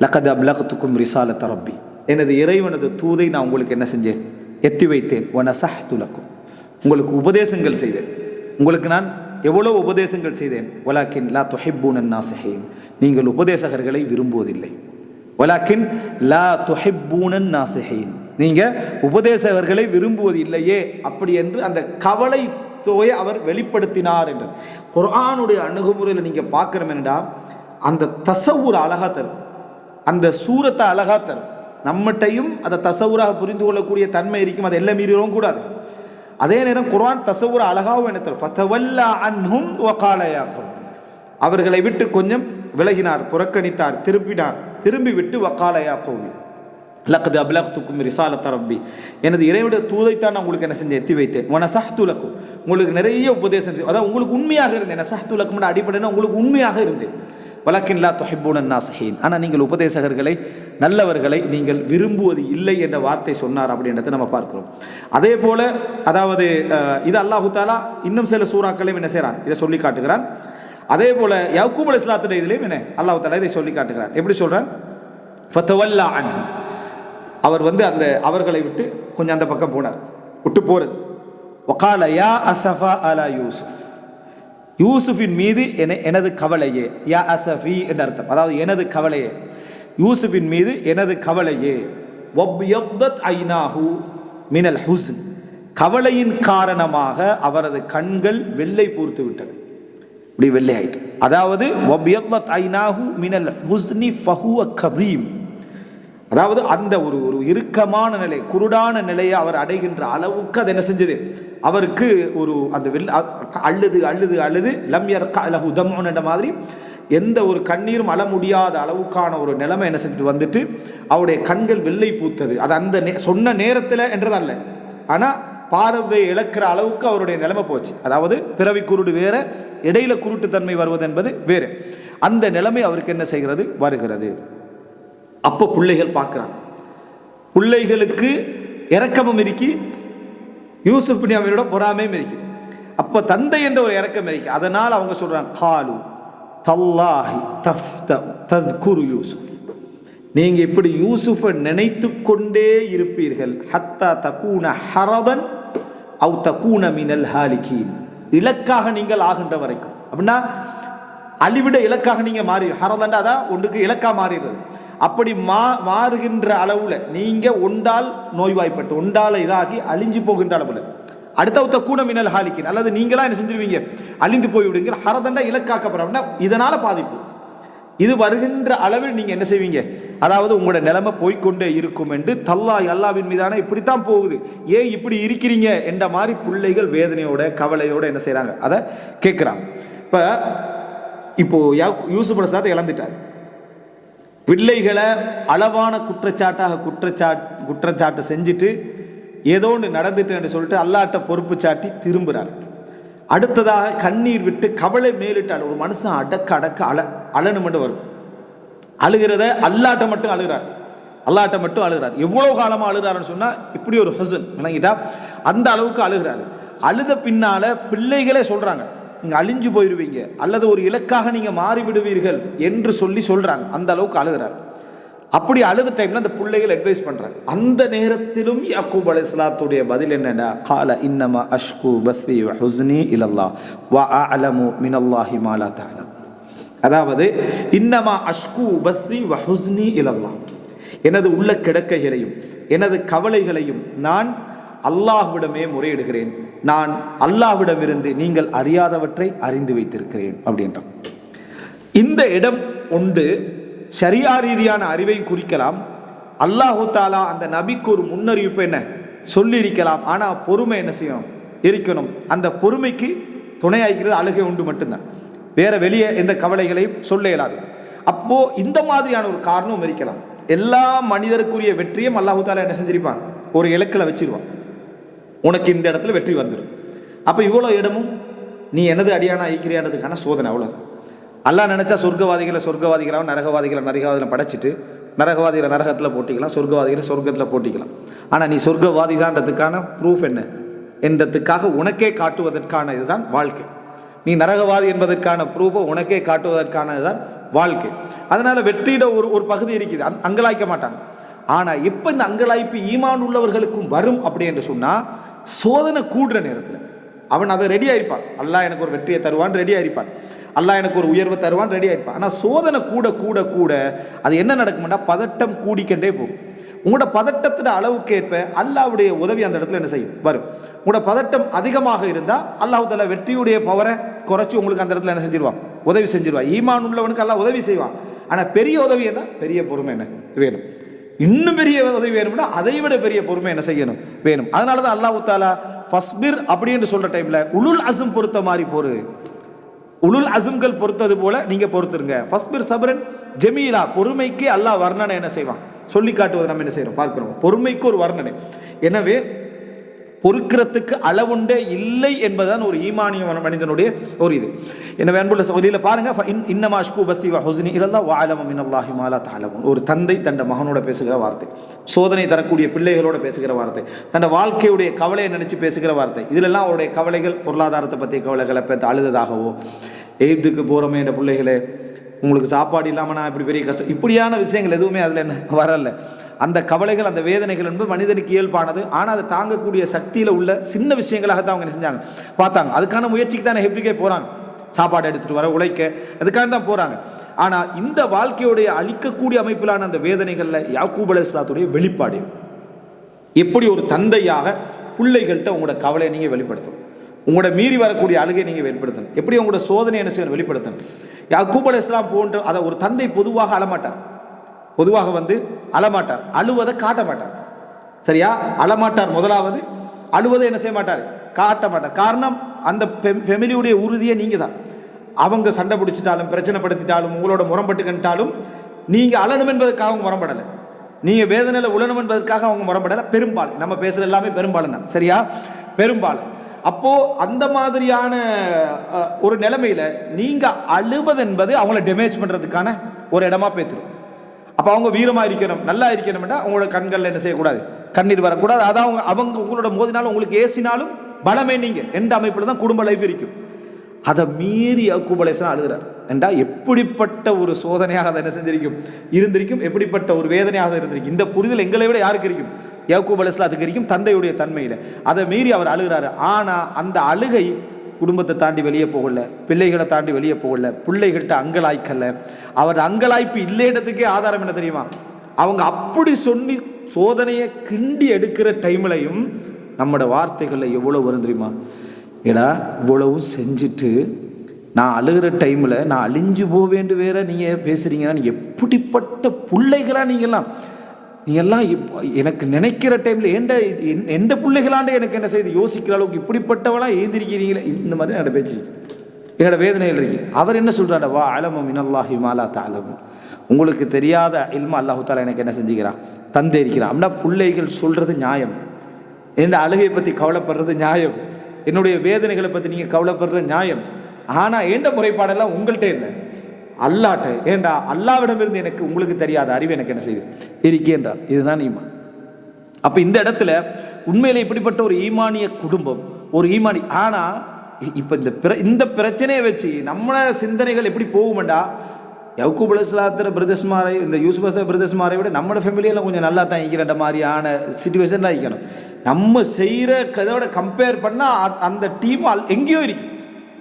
லகத் அப்லக்துக்கும் ரிசாலத ரப்பி எனது இறைவனது தூதை நான் உங்களுக்கு என்ன செஞ்சேன் எத்தி வைத்தேன். வனஸஹ்து லக்கும் உங்களுக்கு உபதேசங்கள் செய்தேன். உங்களுக்கு நான் எவ்வளோ உபதேசங்கள் செய்தேன். வலாக்கின் லா துஹிப்பூன நாஸிஹீன் நீங்கள் உபதேசகர்களை விரும்புவதில்லை. வலாக்கின் லா துஹிப்பூன நாஸிஹீன் நீங்கள் உபதேசகர்களை விரும்புவது இல்லையே அப்படி என்று அந்த கவலை தோயை அவர் வெளிப்படுத்தினார் என்றது. குர்ஆனுடைய அணுகுமுறையில் நீங்கள் பார்க்குறோம் என்னடா அந்த தசவுர் அழகா தரும், அந்த சூரத்தை அழகா தரும். நம்மகிட்டையும் அதை தசவுராக புரிந்து கொள்ளக்கூடிய தன்மை இருக்கும். அதை எல்லாம் மீறிடவும் கூடாது. அதே நேரம் குர்ஆன் தசவுர அழகாவும் என்ன தரும். ஃபதவல்லா அன்ஹும் வகால யா கௌமி அவர்களை விட்டு கொஞ்சம் விலகினார், புறக்கணித்தார், திரும்பி விட்டு வகால யா கௌமி லக்து அப்லக்துக்கும் ரிசாலத ரப்பி எனது இறைவனுடைய தூதைத்தான் நான் உங்களுக்கு என்ன செஞ்சேன் எத்தி வைத்தேன். வனஸஹ்து லக்கும் உங்களுக்கு நிறைய உபதேசம், அதாவது உங்களுக்கு உண்மையாக இருந்தேன். நஸஹ்து லக்கும் அடிப்படையில் உங்களுக்கு உண்மையாக இருந்தேன். வலக்கின் லா துஹிப்பூன நாஸிஹீன் ஆனால் நீங்கள் உபதேசகர்களை நல்லவர்களை நீங்கள் விரும்புவது இல்லை என்ற வார்த்தை சொன்னார் அப்படின்றத நம்ம பார்க்கிறோம். அதே போல அதாவது இது அல்லாஹு தாலா இன்னும் சில சூறாக்களையும் என்ன செய்கிறான் இதை சொல்லி காட்டுகிறான். அதே போல யாக்கூப் அலைஹிஸ்ஸலாத்துடைய இதிலையும் என்ன அல்லாஹு தாலா இதை சொல்லி காட்டுகிறான். எப்படி சொல்றான் ஃபதவல்லா அன்ஹும் அவர் வந்து அந்த அவர்களை விட்டு கொஞ்சம் அந்த பக்கம் போனார், விட்டு போறது. வகால யா அஸஃபா அலா யூசுஃப் யூசுஃபின் மீது எனது கவலையே. யா அஸஃபி என்ற அர்த்தம், அதாவது எனது கவலையே, யூசுஃபின் மீது எனது கவலையே. வப்யத்தத் ஐனாஹு மினல் ஹுஸ்ன் கவலையின் காரணமாக அவரது கண்கள் வெள்ளை பூர்த்து விட்டது, இப்படி வெள்ளை ஆயிட்டு. அதாவது வப்யத்தத் ஐனாஹு மினல் ஹுஸ்னி ஃபஹுவ கதீம் அதாவது அந்த ஒரு இறுக்கமான நிலை, குருடான நிலையை அவர் அடைகின்ற அளவுக்கு அது என்ன செஞ்சது அவருக்கு ஒரு அந்த அழுது அழுது அழுது லம் யர்கா லஹு தம்உன் என்ற மாதிரி எந்த ஒரு கண்ணீரும் அழ முடியாத அளவுக்கான ஒரு நிலைமை என்ன செஞ்சுட்டு வந்துட்டு அவருடைய கண்கள் வெள்ளை பூத்தது. அது அந்த சொன்ன நேரத்தில் என்றதல்ல, ஆனால் பார்வை இழக்கிற அளவுக்கு அவருடைய நிலைமை போச்சு. அதாவது பிறவி குருடு வேற, இடையில குருட்டுத்தன்மை வருவது என்பது வேறு. அந்த நிலைமை அவருக்கு என்ன செய்கிறது வருகிறது. அப்போ பிள்ளைகள் பார்க்குறாங்க, பிள்ளைகளுக்கு இரக்கமும் இருக்கி, யூசுப் பின்யாமீனோட பொறாமையும் இருக்கு. அப்போ தந்தை என்ற ஒரு இரக்கம் இருக்கு. அதனால் அவங்க சொல்றாங்க காலு தல்லாஹி தத்குரு யூசுப் நீங்க இப்படி யூசுஃபை நினைத்து கொண்டே இருப்பீர்கள். ஹத்தா தகூன ஹரதன் அவு தகூன மினல் ஹாலிகீன் இலக்காக நீங்கள் ஆகின்ற வரைக்கும். அப்படின்னா அழிவிட இலக்காக நீங்க மாறி ஹரதண்டா அதான் ஒன்றுக்கு இலக்கா மாறிடுறது. அப்படி மாறுகின்ற அளவுல நீங்க ஒன்றால் நோய்வாய்ப்பட்டு ஒன்றால் இதாகி அழிஞ்சு போகின்ற அளவுல அடுத்த கூட மினல் ஹாலிக்கின் அல்லது நீங்களா என்ன செஞ்சிருவீங்க அழிந்து போய்விடுங்க. ஹரதண்டா இலக்காக்கப்படுறா இதனால பாதிப்பு இது வருகின்ற அளவில் நீங்க என்ன செய்வீங்க, அதாவது உங்களோட நிலைமை போய்கொண்டே இருக்கும் என்று தல்லாஹ் அல்லாஹ்வின் மீதான இப்படித்தான் போகுது, ஏன் இப்படி இருக்கிறீங்க என்ற மாதிரி பிள்ளைகள் வேதனையோட கவலையோட என்ன செய்யறாங்க அதை கேட்கிறாங்க. இப்போ யூசுப் அலைஹிஸ்ஸலாத்தை இழந்துட்டார். பிள்ளைகளை அளவான குற்றச்சாட்டு செஞ்சுட்டு ஏதோ ஒன்று நடந்துட்டு என்று சொல்லிட்டு அல்லாஹ்ட்ட பொறுப்பு சாட்டி திரும்புகிறார். அடுத்ததாக கண்ணீர் விட்டு கவலை மேலிட்டால் ஒரு மனுஷன் அடக்க அழணும் மட்டும் வரும். அழுகிறத அல்லாஹ்ட்ட மட்டும் அழுகிறார். எவ்வளோ காலமாக அழுகிறாருன்னு சொன்னால் இப்படி ஒரு ஹுசன் விளங்கிட்டா அந்த அளவுக்கு அழுகிறாரு. அழுத பின்னால பிள்ளைகளே சொல்றாங்க நீங்க அழிஞ்சு போயிடுவீங்க அல்லது ஒரு இலக்காக நீங்க மாறிவிடுவீர்கள் என்று சொல்றாங்க. அந்த அளவுக்கு அழுகிறார். அப்படி அழுத டைம்ல அந்த பிள்ளைகள் அட்வைஸ் பண்றாங்க. அந்த நேரத்திலும் யாக்கூப் அலைஹிஸ்ஸலாத்துடைய பதில் என்னன்னா கால இன்னமா அஷ்கு பஸ்ஸி வ ஹுஸ்னி இலல்லாஹ் வ அஅலமு மினல்லாஹி மா லா தஅலம். அதாவது இன்னமா அஷ்கு பஸ்ஸி வ ஹுஸ்னி இலல்லாஹ் எனது உள்ள கிடக்கைகளையும் எனது கவலைகளையும் நான் அல்லாஹ்விடமே முறையிடுகிறேன். நான் அல்லாஹ்விடமிருந்து நீங்கள் அறியாதவற்றை அறிந்து வைத்திருக்கிறேன் அப்படின்றான். இந்த இடம் ஒன்று ஷரியா ரீதியான அறிவையும் குறிக்கலாம். அல்லாஹு தாலா அந்த நபிக்கு ஒரு முன்னறிவிப்பு என்ன சொல்லியிருக்கலாம். ஆனால் பொறுமை என்ன செய்யணும், இருக்கணும். அந்த பொறுமைக்கு துணையாகிறது அழுகை உண்டு மட்டும்தான், வேற வெளியே எந்த கவலைகளையும் சொல்ல இயலாது. அப்போ இந்த மாதிரியான ஒரு காரணமும் இருக்கலாம். எல்லா மனிதருக்குரிய வெற்றியும் அல்லாஹு தாலா என்ன செஞ்சிருப்பான், ஒரு இலக்கில் வச்சிருவான். உனக்கு இந்த இடத்துல வெற்றி வந்துடும். அப்போ இவ்வளோ இடமும் நீ எனது அடியானா ஐக்கிரியானதுக்கான சோதனை அவ்வளோதான். அல்லாஹ் நினச்சா சொர்க்கவாதிகளாகவும் நரகவாதிகளை படைச்சிட்டு நரகவாதிகளை நரகத்தில் போட்டிக்கலாம், சொர்க்கவாதிகளை சொர்க்கத்தில் போட்டிக்கலாம். ஆனால் நீ சொர்க்கவாதி தான்றதுக்கான ப்ரூஃப் என்ன என்றதுக்காக உனக்கே காட்டுவதற்கான இதுதான் வாழ்க்கை. நீ நரகவாதி என்பதற்கான ப்ரூஃபை உனக்கே காட்டுவதற்கான இதுதான் வாழ்க்கை. அதனால் வெற்றியிட ஒரு பகுதி இருக்குது, அங்கலாய்க்க மாட்டாங்க. ஆனால் எப்போ இந்த அங்கலாய்ப்பு ஈமான் உள்ளவர்களுக்கும் வரும் அப்படி என்று சொன்னால், சோதனை கூடுற நேரத்தில் அவன் அதை ரெடியாக இருப்பான். அல்லாஹ் எனக்கு ஒரு வெற்றியை தருவான், ரெடியாக இருப்பான். அல்லாஹ் எனக்கு ஒரு உயர்வை தருவான், ரெடியாக இருப்பான். ஆனால் சோதனை கூட கூட கூட அது என்ன நடக்கும்னா, பதட்டம் கூடிக்கண்டே போகும். உங்களோட பதட்டத்தின் அளவுக்கேற்ப அல்லாஹ்வுடைய உதவி அந்த இடத்துல என்ன செய்யும், வரும். உங்களோட பதட்டம் அதிகமாக இருந்தால் அல்லாஹ் தஆலா வெற்றியுடைய பவரை குறைச்சி உங்களுக்கு அந்த இடத்துல என்ன செஞ்சிருவான், உதவி செஞ்சிருவான். ஈமான் உள்ளவனுக்கு அல்லாஹ் உதவி செய்வான். ஆனால் பெரிய உதவி என்ன, பெரிய பொறுமை என்ன வேணும். இன்னும் பெரிய உதவி வேணும்னா அதை விட பெரிய பொறுமை என்ன செய்யணும், வேணும். அதனால தான் அல்லாஹ் தஆலா ஃபஸ்பிர் அப்படின்னு சொல்ற டைம்ல உலுல் அஸ்ம் பொறுத்த மாதிரி போரு, உலுல் அஸ்ம்கள் பொறுத்தது போல நீங்க பொறுத்துருங்க. ஃபஸ்பிர் சப்ரன் ஜமீலா, பொறுமைக்கு அல்லாஹ் வர்ணனை என்ன செய்வான், சொல்லி காட்டுவதை நம்ம என்ன செய்யறோம், பார்க்கிறோம். பொறுமைக்கு ஒரு வர்ணனை. எனவே பொறுக்கிறதுக்கு அளவுண்டே இல்லை என்பதுதான் ஒரு ஈமானிய மனிதனுடைய ஒரு இது. எனவே அன்புள்ள சகோதரியில் பாருங்க, இன்னமா அஷ்கு பஸ்தி வ ஹுஸ்னி இலல்லாஹ் வ அலமு மினல்லாஹி மா லா தஅலமூன். ஒரு தந்தை தன் மகனோட பேசுகிற வார்த்தை, சோதனை தரக்கூடிய பிள்ளைகளோட பேசுகிற வார்த்தை, தன் வாழ்க்கையுடைய கவலையை நினைச்சு பேசுகிற வார்த்தை. இதிலெல்லாம் அவருடைய கவலைகள் பொருளாதாரத்தை பற்றிய கவலைகளை பார்த்து அழுததாகவோ, எய்ப்துக்கு போகிறோமே என்ற பிள்ளைகளே உங்களுக்கு சாப்பாடு இல்லாமல் நான் இப்படி பெரிய கஷ்டம், இப்படியான விஷயங்கள் எதுவுமே அதில் என்ன வரல. அந்த கவலைகள், அந்த வேதனைகள் என்பது மனிதனுக்கு இயல்பானது. ஆனால் அதை தாங்கக்கூடிய சக்தியில் உள்ள சின்ன விஷயங்களாகத்தான் அவங்க என்ன செஞ்சாங்க, பார்த்தாங்க. அதுக்கான முயற்சிக்கு தான் ஹெப்துக்கே போகிறாங்க, சாப்பாடு எடுத்துகிட்டு வர, உழைக்க, அதுக்காக தான் போகிறாங்க. ஆனால் இந்த வாழ்க்கையுடைய அழிக்கக்கூடிய அமைப்பிலான அந்த வேதனைகளில் யாக்கூப் அலைஹிஸ்ஸலாத்துடைய வெளிப்பாடு எப்படி ஒரு தந்தையாக பிள்ளைகள்கிட்ட உங்களோட கவலையை நீங்கள் வெளிப்படுத்தணும், உங்களோட மீறி வரக்கூடிய அழுகை நீங்கள் வெளிப்படுத்தணும், எப்படி உங்களோட சோதனை என்ன செய்யணும், வெளிப்படுத்தணும். யாக்கூப் அலைஹிஸ்ஸலாம் போன்ற அதை ஒரு தந்தை பொதுவாக அழமாட்டார், பொதுவாக அழமாட்டார், அழுவதை காட்ட மாட்டார். சரியா, அழமாட்டார். முதலாவது அழுவதை என்ன செய்ய மாட்டார், காட்ட மாட்டார். காரணம், அந்த ஃபெமிலியுடைய உறுதியை நீங்கள் தான். அவங்க சண்டை பிடிச்சிட்டாலும், பிரச்சனைப்படுத்திட்டாலும், உங்களோட முரம்பட்டுக்கிட்டாலும் நீங்கள் அழணும் என்பதற்காக அவங்க முரம்படலை, நீங்கள் வேதனையில் உழணும் என்பதற்காக அவங்க முரம்படலை. பெரும்பாலும் நம்ம பேசுகிற எல்லாமே பெரும்பாலும் தான். சரியா, பெரும்பாலும். அப்போ அந்த மாதிரியான ஒரு நிலைமையில நீங்க அழுவது என்பது அவங்கள டேமேஜ் பண்றதுக்கான ஒரு இடமா பேத்துரும். அப்போ அவங்க வீரமாக இருக்கணும், நல்லா இருக்கணும்னா அவங்களோட கண்களில் என்ன செய்யக்கூடாது, கண்ணீர் வரக்கூடாது. அதான் அவங்க உங்களோட மோதினாலும் உங்களுக்கு ஏசினாலும் பலமே நீங்கள் எந்த அமைப்பில் தான் குடும்ப லைஃப் இருக்கும். அதை மீறி யாக்கூப் அலைஹிஸ்ஸலாம் அழுகிறார் என்றா எப்படிப்பட்ட ஒரு சோதனையாக அதை என்ன செஞ்சிருக்கும், இருந்திருக்கும், எப்படிப்பட்ட ஒரு வேதனையாக இருந்திருக்கும். இந்த புரிதல் எங்களை விட யாருக்கு இருக்கும், யாக்கூப் அலைஹிஸ்ஸலாத்துக்கு இருக்கும், தந்தையுடைய தன்மையில். அதை மீறி அவர் அழுகிறாரு. ஆனால் அந்த அழுகை குடும்பத்தை தாண்டி வெளியே போகல, பிள்ளைகளை தாண்டி வெளியே போகல, பிள்ளைகள்கிட்ட அங்கலாய்க்கல. அவர் அங்கலாய்ப்பு இல்லைன்றதுக்கே ஆதாரம் என்ன தெரியுமா, அவங்க அப்படி சொல்லி சோதனையை கிண்டி எடுக்கிற டைம்லையும் நம்மளோட வார்த்தைகளில் எவ்வளோ வரும் தெரியுமா, ஏடா இவ்வளவும் செஞ்சுட்டு நான் அழுகிற டைமில் நான் அழிஞ்சு போவேண்டு வேற நீங்கள் பேசுகிறீங்கன்னா, எப்படிப்பட்ட பிள்ளைகளா நீங்கள்லாம் எனக்கு நினைக்கிற டைமில் எந்த பிள்ளைகளாண்டு எனக்கு என்ன செய்து யோசிக்கிற அளவுக்கு இப்படிப்பட்டவளாம் ஏந்திருக்கிறீங்களே, இந்த மாதிரி என்னோட பேச்சு, என்னோட வேதனைகள் இருக்கு. அவர் என்ன சொல்கிறார், வா அலமு மினல்லாஹி மா லா தஅலமூன். உங்களுக்கு தெரியாத இல்ம அல்லாஹு தஆலா எனக்கு என்ன செஞ்சுக்கிறான், தந்தை இருக்கிறான். அப்படின்னா பிள்ளைகள் சொல்கிறது நியாயம், என்னோட அழுகையை பற்றி கவலைப்படுறது நியாயம், என்னுடைய வேதனைகளை பற்றி நீங்கள் கவலைப்படுறது நியாயம். ஆனால் ஏண்ட முறைப்பாடெல்லாம் உங்கள்கிட்ட இல்லை, அல்லாட்ட. ஏண்டா அல்லாவிடமிருந்து எனக்கு உங்களுக்கு தெரியாத அறிவு எனக்கு என்ன செய்யுது இருக்கேன்றார். இதுதான் ஈமான். அப்போ இந்த இடத்துல உண்மையில இப்படிப்பட்ட ஒரு ஈமானிய குடும்பம், ஒரு ஈமானி. ஆனால் இப்போ இந்த பிரச்சனையை வச்சு நம்ம சிந்தனைகள் எப்படி போகுமெண்டா, யாக்கூப் அலைஹிஸ்ஸலாத்து பிரதேசமாரை, இந்த யூசுப் பிரதேசமாரை விட நம்மளோட ஃபேமிலியெல்லாம் கொஞ்சம் நல்லா தான் இருக்கிற மாதிரியான சிச்சுவேஷன் தான் இருக்கணும். நம்ம செய்கிற கதோட கம்பேர் பண்ணால் அந்த டீம் எங்கேயோ இருக்குது.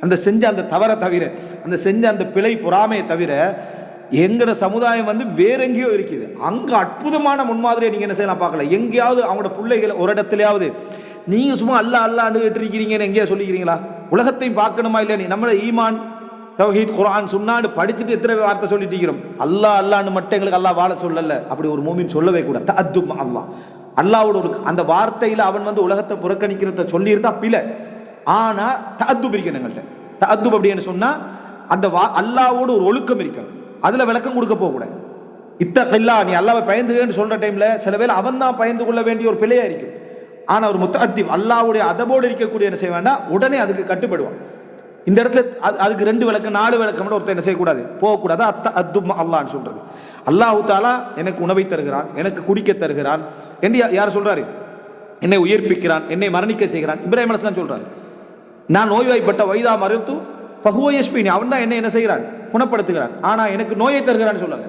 அந்த செஞ்ச அந்த தவறை தவிர, அந்த செஞ்ச அந்த பிழை பொறாமையை தவிர எங்களோட சமுதாயம் வேற எங்கேயோ இருக்குது. அங்கே அற்புதமான முன்மாதிரியை நீங்கள் என்ன செய்யலாம் பார்க்கல. எங்கேயாவது அவங்களோட பிள்ளைகளை ஒரு இடத்துலையாவது நீங்கள் சும்மா அல்லாண்டு கேட்டிருக்கிறீங்கன்னு எங்கேயா சொல்லிக்கிறீங்களா? உலகத்தையும் பார்க்கணுமா இல்லையா? நம்மளோட ஈமான் தௌஹீத் குர்ஆன் சுன்னான்னு படிச்சுட்டு எத்தனை வார்த்தை சொல்லிட்டு இருக்கிறோம். அல்லாஹ் அல்லான்னு மட்டும் எங்களுக்கு அல்லாஹ் வாழ சொல்லல. அப்படி ஒரு மூமின் சொல்லவே கூட. தஅத்துப் அல்லாஹ், அல்லாஹ்வோட ஒரு அந்த வார்த்தையில் அவன் வந்து உலகத்தை புறக்கணிக்கிறத சொல்லியிருந்தா பிழை. ஆனால் தஅத்துப் இருக்கணும் எங்கள்கிட்ட. தஅத்துப் அப்படின்னு சொன்னால் அந்த அல்லாஹ்வோட ஒரு ஒழுக்கம் இருக்கணும். அதில் விளக்கம் கொடுக்க போகக்கூடாது. இத்தகில்லா, நீ அல்லாஹ்வை பயந்துகன்னு சொல்கிற டைமில் சில வேளை அவன் தான் பயந்து கொள்ள வேண்டிய ஒரு பிழையாக இருக்கும். ஆனால் ஒரு முத்தஅத்திப் அல்லாஹ்வுடைய அதபோடு இருக்கக்கூடிய என்ன செய்ய வேண்டாம், உடனே அதுக்கு கட்டுப்படுவான். இந்த இடத்துல அதுக்கு 2 விளக்கம் 4 விளக்கம் ஒருத்தர் என்ன செய்யக்கூடாது, போகக்கூடாது. அத்தும் அல்லான்னு சொல்றது. அல்லாஹு தாலா எனக்கு உணவை தருகிறான், எனக்கு குடிக்க தருகிறான் என்று யார் சொல்றாரு? என்னை உயிர்ப்பிக்கிறான், என்னை மரணிக்க செய்கிறான். இப்ராஹிம் அலைஹிஸ்ஸலாம் சொல்றாரு, நான் நோய்வாய்ப்பட்ட வைதா மருத்து ஃபஹுவ யஷ்பினி, அவன் தான் என்னை என்ன செய்கிறான், குணப்படுத்துகிறான். ஆனா எனக்கு நோயை தருகிறான்னு சொல்லல.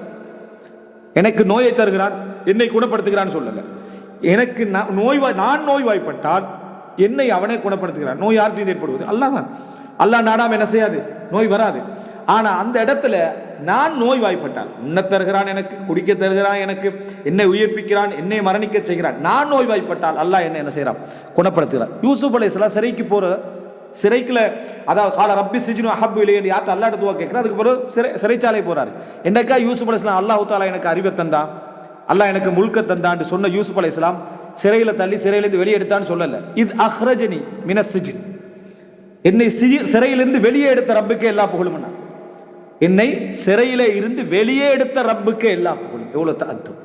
எனக்கு நோயை தருகிறான், என்னை குணப்படுத்துகிறான்னு சொல்லல. எனக்கு நான் நோய்வாய்ப்பட்டால் என்னை அவனே குணப்படுத்துகிறான். நோய் யார்கிட்ட ஏற்படுவது? அல்லாஹ் தான். அல்லாஹ் நாடாம என்ன செய்யாது, நோய் வராது. ஆனா அந்த இடத்துல நான் நோய்வாய்ப்பட்டால் உன்ன தருகிறான், எனக்கு குடிக்க தருகிறான், எனக்கு என்னை உயிர்ப்பிக்கிறான், என்னை மரணிக்க செய்கிறான். நான் நோய்வாய்ப்பட்டால் அல்லாஹ் என்ன செய்யறான், குணப்படுத்துகிறான். யூசுப் அலைஹிஸ்ஸலாம் சிறைக்கு போற சிறைக்குல, அதாவது கால ரப்பி சிஜ்னு அஹப்பு இலையன்னு யார்கிட்ட அல்லாஹ்ட்ட துவா கேட்கிறார். அதுக்கு பிறகு சிறைச்சாலை போறாரு. என்னக்கா யூசுப் அலைஹிஸ்ஸலாம் அல்லாஹ் தாலா எனக்கு அறிவை தந்தான், அல்லாஹ் எனக்கு முல்க தந்தான்னு சொன்ன யூசுப் அலைஹிஸ்ஸலாம் சிறையில் தள்ளி சிறையிலிருந்து வெளியே எடுத்தான்னு சொல்லல. இது அஹ்ரஜனி மினஸ் சிஜ்ன், என்னை சிறையிலிருந்து வெளியே எடுத்த ரப்புக்கே எல்லா புகழும். என்னை சிறையில இருந்து வெளியே எடுத்த ரப்புக்கே எல்லா புகழும். எவ்வளோ தஅத்துப்.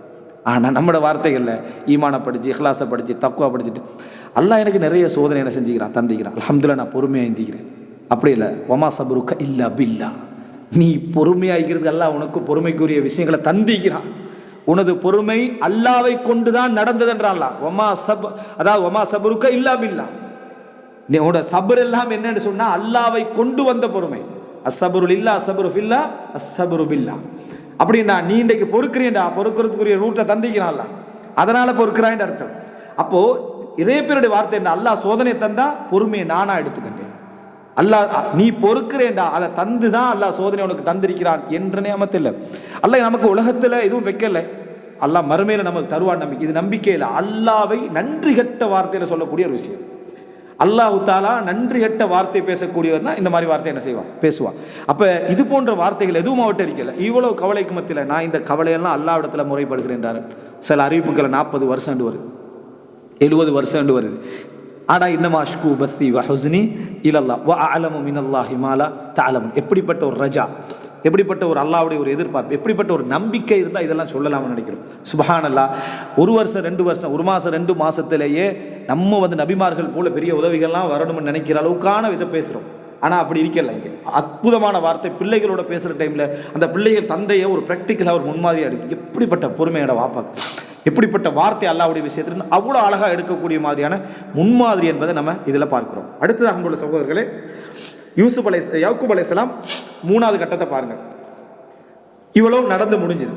ஆனால் நம்மளோட வார்த்தைகளில் ஈமானை படிச்சு, இஹ்லாஸை படிச்சு, தக்வா படிச்சுட்டு அல்லாஹ் எனக்கு நிறைய சோதனை என்ன செஞ்சுக்கிறான், தந்திக்கிறான். அல்ஹம்துலில்லாஹ், நான் பொறுமையாக இந்திக்கிறேன். அப்படி இல்லை. வமா சபருக்க இல்லா பில்லா, நீ பொறுமையாகிறது அல்லாஹ் உனக்கு பொறுமைக்குரிய விஷயங்களை தந்திக்கிறான். உனது பொறுமை அல்லாவை கொண்டுதான் நடந்தது என்றான். அதாவது வமா சபருக்க இல்லா பில்லா, உன்னோட சபர் எல்லாம் என்னன்னு சொன்னா அல்லாவை கொண்டு வந்த பொறுமை. அஸ்ஸபரு இல்லா அஸ்ஸபரு ஃபில்லா அஸ்ஸபரு பில்லா. அப்படின்னா நீ இன்றைக்கு பொறுக்கிறேன்டா, பொறுக்கிறதுக்குரிய ரூட்டை தந்திக்கிறான்ல, அதனால பொறுக்கிறான் அர்த்தம். அப்போ இதே பேருடைய வார்த்தை என்ன, அல்லாஹ் சோதனை தந்தா பொறுமையை நானா எடுத்துக்கிட்டேன். அல்லாஹ் நீ பொறுக்கிறேன்டா, அதை தந்து தான் அல்லாஹ் சோதனை உனக்கு தந்திருக்கிறான் என்ற நியமத்தில். அல்லாஹ் நமக்கு உலகத்தில் எதுவும் வைக்கல, அல்லாஹ் மறுமையில நமக்கு தருவான் நம்பிக்கை. இது நம்பிக்கை இல்லை, அல்லாவை நன்றி கட்ட வார்த்தையில சொல்லக்கூடிய ஒரு விஷயம். அல்லாஹு தாலா நன்றி கட்ட வார்த்தை பேசக்கூடியவர் தான் இந்த மாதிரி வார்த்தை என்ன செய்வான், பேசுவான். அப்போ இது போன்ற வார்த்தைகள் எதுவும் அவட்ட இருக்கல. இவ்வளவு கவலைக்கு மத்தியில் நான் இந்த கவலையெல்லாம் அல்லாஹ் இடத்துல முறைப்படுகிறேன். சில அறிவிப்புகளை 40 வருஷம் வருது, 70 வருஷம் வருது. ஆனால் இன்னமா அஷ்கு பஸ்தி வஹுஸ்னி இலல்லாஹ் வ அஅலமு மினல்லாஹி மா லா தஅலமுன். எப்படிப்பட்ட ஒரு ரஜா, எப்படிப்பட்ட ஒரு அல்லாஹ்வுடைய ஒரு எதிர்பார்ப்பு, எப்படிப்பட்ட ஒரு நம்பிக்கை இருந்தால் இதெல்லாம் சொல்லலாம்னு நினைக்கிறோம். சுப்ஹானல்லாஹ். 1 வருஷம் 2 வருஷம் 1 மாதம் 2 மாதத்திலேயே நம்ம வந்து நபிமார்கள் போல பெரிய உதவிகள்லாம் வரணும்னு நினைக்கிற அளவுக்கான இதை பேசுகிறோம். ஆனால் அப்படி இருக்கல. இங்கே அற்புதமான வார்த்தை பிள்ளைகளோட பேசுகிற டைமில் அந்த பிள்ளைகள் தந்தையை ஒரு ப்ராக்டிக்கலாக ஒரு முன்மாதிரியாக எடுக்கும். எப்படிப்பட்ட பொறுமையோட வாப்பாக்கு, எப்படிப்பட்ட வார்த்தை அல்லாஹ்வுடைய விஷயத்தில் அவ்வளோ அழகாக எடுக்கக்கூடிய மாதிரியான முன்மாதிரி என்பதை நம்ம இதில் பார்க்கிறோம். அடுத்ததாக நம்மளோட சகோதரர்களே, யாக்கூப் அலைஹிஸ்ஸலாம் 3வது கட்டத்தை பாருங்க. இவ்வளவு நடந்து முடிஞ்சது,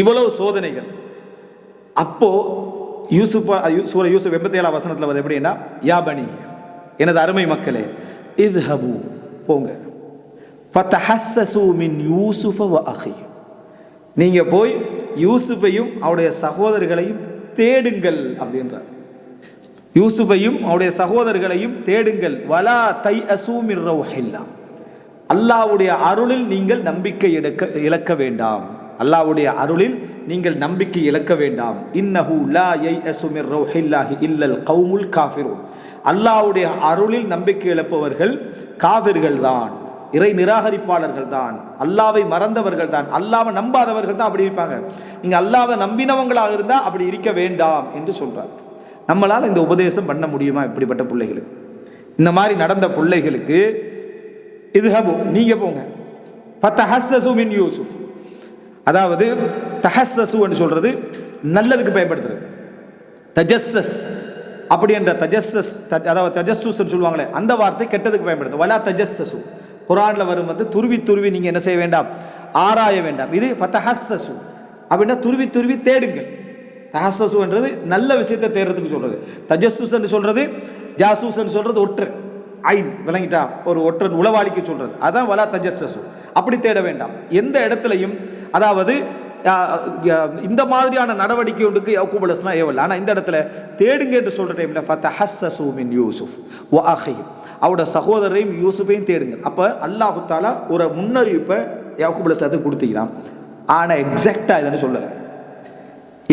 இவ்வளவு சோதனைகள். அப்போ யூசுப் 87 வசனத்தில் வந்து எப்படின்னா, யா பனி, எனது அருமை மக்களே, இத்ஹபு, போங்க, ஃபதஹஸ்ஸஸு மின் யூசுஃப வ அஹி, நீங்க போய் யூசுஃபையும் அவருடைய சகோதரர்களையும் தேடுங்கள் அப்படின்றார். யூசுஃபையும் அவருடைய சகோதரர்களையும் தேடுங்கள். வலா தைஅஸு மிர் ரௌஹில்லா, அல்லாஹ்வுடைய அருளில் நீங்கள் நம்பிக்கை இழக்க வேண்டாம். அல்லாஹ்வுடைய அருளில் நீங்கள் நம்பிக்கை இழக்க வேண்டாம். இன்னஹு லா யைஅஸு மிர் ரௌஹில்லாஹி இல்லல் கௌமுல் காஃபிரூன், அல்லாஹ்வுடைய அருளில் நம்பிக்கை இழப்பவர்கள் காஃபிர்கள் தான், இறை நிராகரிப்பாளர்கள் தான், அல்லாவை மறந்தவர்கள் தான், அல்லாவை நம்பாதவர்கள் தான் அப்படி இருப்பாங்க. நீங்க அல்லாவை நம்பினவங்களாக இருந்தால் அப்படி இருக்க வேண்டாம் என்று சொல்றார். நம்மளால் இந்த உபதேசம் பண்ண முடியுமா? இப்படிப்பட்ட பிள்ளைகளுக்கு, இந்த மாதிரி நடந்த பிள்ளைகளுக்கு, இத்ஹபு, நீங்க போங்க, ஃபதஹஸ்ஸஸு மின் யூசுஃப், அதாவது தஹஸ்ஸஸு என்று சொல்றது நல்லதுக்கு பயன்படுத்துறது. தஜஸ்ஸஸ் அப்படி என்ற தஜஸ்ஸஸ், அதாவது தஜஸ்ஸுஸ் சொல்லுவாங்களே, அந்த வார்த்தை கெட்டதுக்கு பயன்படுத்து. வலா தஜஸ்ஸஸு குர்ஆன்ல வரும் வந்து துருவி துருவி நீங்க என்ன செய்ய வேண்டாம், ஆராய வேண்டாம். இது ஃபதஹஸ்ஸஸு அப்படின்னா துருவி துருவி தேடுங்கள். தஹஸ்ஸஸு என்றது நல்ல விஷயத்தை தேடுறதுக்கு சொல்றது. தஜஸ்ஸுஸ் என்று சொல்றது, ஜாசூஸ் என்று சொல்றது ஒற்றர், ஐன், விளங்கிட்டா, ஒரு ஒற்றன் உளவாளிக்கு சொல்றது. அதான் வலா தஜஸ்ஸஸு, அப்படி தேட வேண்டாம் எந்த இடத்துலையும். அதாவது இந்த மாதிரியான நடவடிக்கை ஒன்றுக்கு யாக்கூப் அலைஹிஸ்ஸலாம் ஏவல். ஆனால் இந்த இடத்துல தேடுங்க என்று சொல்ற டைம்ல ஃபதஹஸ்ஸஸு மின் யூசுஃப் வ அஹி, அவரோட சகோதரரையும் யூசுஃபையும் தேடுங்கள். அப்போ அல்லாஹு தாலா ஒரு முன்னறிவிப்பை யாக்கூப் அலைஹிஸ்ஸலாத்துக்கு கொடுத்துக்கிறான். ஆனால் எக்ஸாக்டாக இதன்னு சொல்லலை.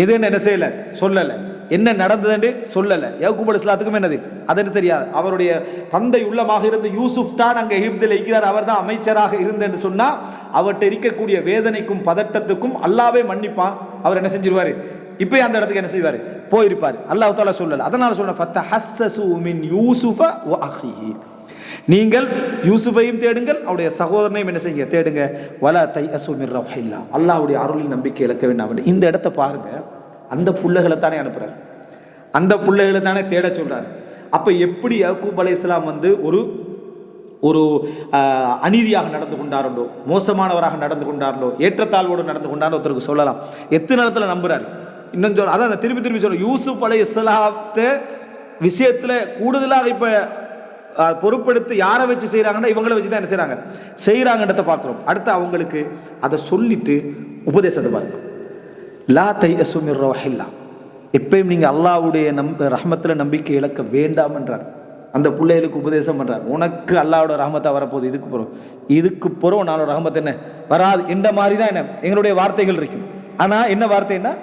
எதுன்னு என்ன செய்யலை, சொல்லலை. என்ன நடந்ததுன்னு சொல்லலை. யாக்கூப் அலைஹிஸ்ஸலாத்துக்கும் என்னது அதுன்னு தெரியாது. அவருடைய தந்தை உள்ளமாக இருந்த யூசுப் தான் அங்கே எகிப்தில் இருக்கிறார், அவர் தான் அமைச்சராக இருந்தேன்னு சொன்னால் அவர்கிட்ட இருக்கக்கூடிய வேதனைக்கும் பதட்டத்துக்கும் அல்லாவே மன்னிப்பான். அவர் என்ன செஞ்சிருவார், இப்போ அந்த இடத்துக்கு என்ன செய்வார், போயிருப்பார். அல்லாஹ் தஆலா சொல்லலை. அதனால் சொன்ன ஃபத்தஹஸ்ஸஸு மின் யூசுஃப வ அஹீஹி, நீங்கள் யூசுஃபையும் தேடுங்கள், அவருடைய சகோதரனையும் என்ன செய்யுங்க, தேடுங்க. வலா தையஸு மின் ரௌஹில்லா, அல்லாஹ்வுடைய அருளில் நம்பிக்கை இழக்க வேண்டாம். இந்த இடத்த பாருங்க, அந்த புள்ளைகளை தானே அனுப்புறாரு, அந்த புள்ளைகளை தானே தேட சொல்றாரு. அப்போ எப்படி யாக்கூப் அலைஹிஸ்ஸலாம் வந்து ஒரு அநீதியாக நடந்து கொண்டாரோ, மோசமானவராக நடந்து கொண்டாரோ, ஏற்றத்தாழ்வோடு நடந்து கொண்டாரோ ஒருத்தருக்கு சொல்லலாம். எத்தனை இடத்துல நம்புறாரு. இன்னும் சொல்ல, அதான் திருப்பி திருப்பி சொல்ல, யூசுப் அலைஹிஸ்ஸலாத்தை விஷயத்தில் கூடுதலாக இப்போ பொறுப்படுத்தி யாரை வச்சு செய்கிறாங்கன்னா இவங்களை வச்சு தான் என்ன செய்கிறாங்கன்றத பார்க்குறோம். அடுத்து அவங்களுக்கு அதை சொல்லிட்டு உபதேசத்தை பாருங்க. லா தையஸு மின் ரௌஹில்லா, எப்பயும் நீங்கள் அல்லாஹ்வுடைய ரஹ்மத்தில் நம்பிக்கை இழக்க வேண்டாம் என்றார். அந்த பிள்ளைகளுக்கு உபதேசம் பண்ணுறார். உனக்கு அல்லாஹ்வோட ரஹ்மத்தை வரப்போகுது, இதுக்கு போகிறோம் நானோட ரஹ்மத் என்ன வராது. இந்த மாதிரி தான் என்ன எங்களுடைய வார்த்தைகள் இருக்கும். ஆனால் என்ன வார்த்தைன்னா,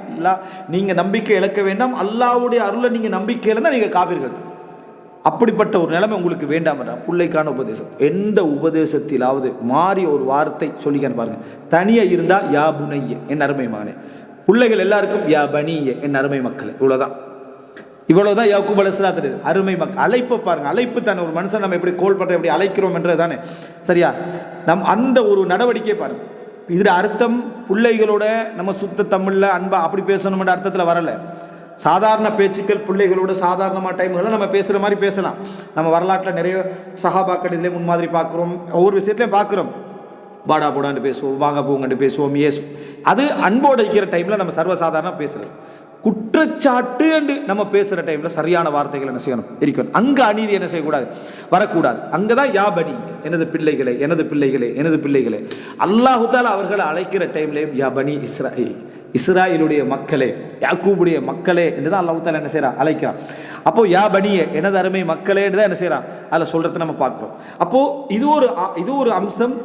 நீங்கள் நம்பிக்கை இழக்க வேண்டாம், அல்லாஹ்வுடைய அருளை நீங்கள் நம்பிக்கை இழந்தால் நீங்கள் காப்பீர்கள். அப்படிப்பட்ட ஒரு நிலைமை உங்களுக்கு வேண்டாம் என்றார். பிள்ளைக்கான உபதேசம். எந்த உபதேசத்திலாவது மாறி ஒரு வார்த்தை சொல்லிக்கான்னு பாருங்க. தனியாக இருந்தால் யா புனைய, என் அருமை மகனே. பிள்ளைகள் எல்லாருக்கும் யா பனிய, என் அருமை மக்களே. இவ்வளவுதான் யாக்கூப் அலைஹிஸ்ஸலாம் தெரியுது. அருமை மக்கள் அழைப்பை பாருங்க. அழைப்பு தானே, ஒரு மனுஷன் நம்ம எப்படி கோல் பண்ணுறோம், எப்படி அழைக்கிறோம் என்றது தானே, சரியா? அந்த ஒரு நடவடிக்கையை பாருங்க. இதில் அர்த்தம் பிள்ளைகளோட நம்ம சுத்த தமிழில் அன்பா அப்படி பேசணும்ன்ற அர்த்தத்தில் வரலை. சாதாரண பேச்சுக்கள் பிள்ளைகளோட சாதாரணமாக டைம்களில் நம்ம பேசுகிற மாதிரி பேசலாம். நம்ம வரலாற்றில் நிறைய சஹாபாக்கள் இதிலே முன்மாதிரி பார்க்குறோம், ஒவ்வொரு விஷயத்துலையும் பார்க்குறோம். பாடா போடான்னு பேசுவோம், வாங்க போங்கன்னு பேசுவோம், ஏசும். அது அன்போடு இருக்கிற டைமில் நம்ம சர்வசாதாரணம் பேசுகிறது. குற்றச்சாட்டு என்று நம்ம பேசுகிற டைமில் சரியான வார்த்தைகள் என்ன செய்யணும், இருக்கணும். அங்கே அநீதி என்ன செய்யக்கூடாது, வரக்கூடாது. அங்கே தான் யா பனி, எனது பிள்ளைகளே, எனது பிள்ளைகளே, எனது பிள்ளைகளே. அல்லாஹு தஆலா அவர்களை அழைக்கிற டைம்லேயும் யா பனி இஸ்ராயில், இஸ்ராயிலுடைய மக்களே, யாக்கூபுடைய மக்களே என்று தான் அல்லாஹ் தஆலா என்ன செய்கிறான், அழைக்கிறான். அப்போது யா பனியே, எனது அருமை மக்களே என்று தான் என்ன செய்கிறான், அதில் சொல்கிறத நம்ம பார்க்குறோம். அப்போது இது ஒரு அம்சம்.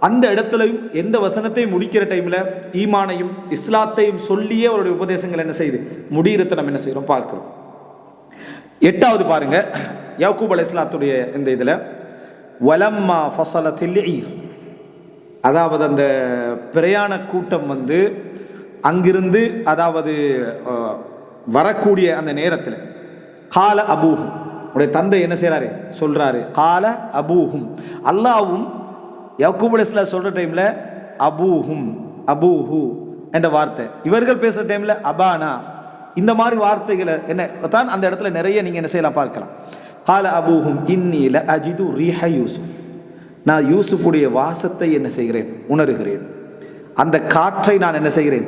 அந்த இடத்துலையும் எந்த வசனத்தையும் முடிக்கிற டைமில் ஈமானையும் இஸ்லாத்தையும் சொல்லியே அவருடைய உபதேசங்கள் என்ன செய்யுது, முடிகிறத நம்ம என்ன செய்கிறோம் பார்க்குறோம். 8வது பாருங்க, யாக்கூப் அலைஹிஸ்ஸலாத்துடைய இந்த இதில் வலம்மா ஃபஸலத்தில் ஈர், அதாவது அந்த பிரயாண கூட்டம் வந்து அங்கிருந்து அதாவது வரக்கூடிய அந்த நேரத்தில் கால அபூஹும், உடைய தந்தை என்ன செய்கிறாரு சொல்கிறாரு, கால அபூஹும், அல்லாவும் யாக்கூப் அலைஹிஸ்ஸலாம் சொல்கிற டைமில் அபூஹும், அபூஹு என்ற வார்த்தை, இவர்கள் பேசுகிற டைமில் அபானா, இந்த மாதிரி வார்த்தைகளை என்ன தான் அந்த இடத்துல நிறைய நீங்கள் என்ன செய்யலாம் பார்க்கலாம். கால அபூஹும் இன்னி ல அஜிது ரீஹ யூசுஃப், நான் யூசுஃபுடைய வாசத்தை என்ன செய்கிறேன், உணர்கிறேன், அந்த காற்றை நான் என்ன செய்கிறேன்,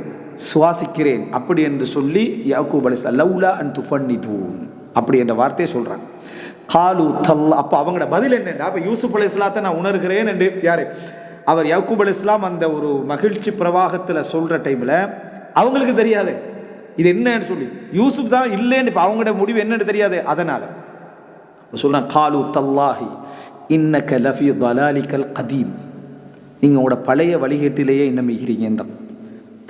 சுவாசிக்கிறேன். அப்படி என்று சொல்லி யாக்கூப் அலைஹிஸ்ஸலாம் லௌலா அன் துஃபன்னிதூன் அப்படி என்ற வார்த்தையை சொல்கிறாங்க. காலு தல்லா, அப்போ அவங்களோட பதில் என்னென்னா, அப்போ யூசுப் அலைஹிஸ்ஸலாத்தை நான் உணர்கிறேன் என்று யார், அவர் யாக்கூப் அலைஹிஸ்ஸலாம் அந்த ஒரு மகிழ்ச்சி பிரவாகத்தில் சொல்கிற டைமில் அவங்களுக்கு தெரியாது இது என்னன்னு சொல்லி, யூசுப் தான் இல்லைன்னு இப்போ அவங்களோட முடிவு என்னன்னு தெரியாது. அதனால் சொல்கிறான், காலு தல்லாஹி இன்னக லஃபி தலாலிக்கல் கதீம், நீங்கள் உங்களோட பழைய வழிகேட்டிலேயே இன்னும் இருக்கிறீங்க என்றான்.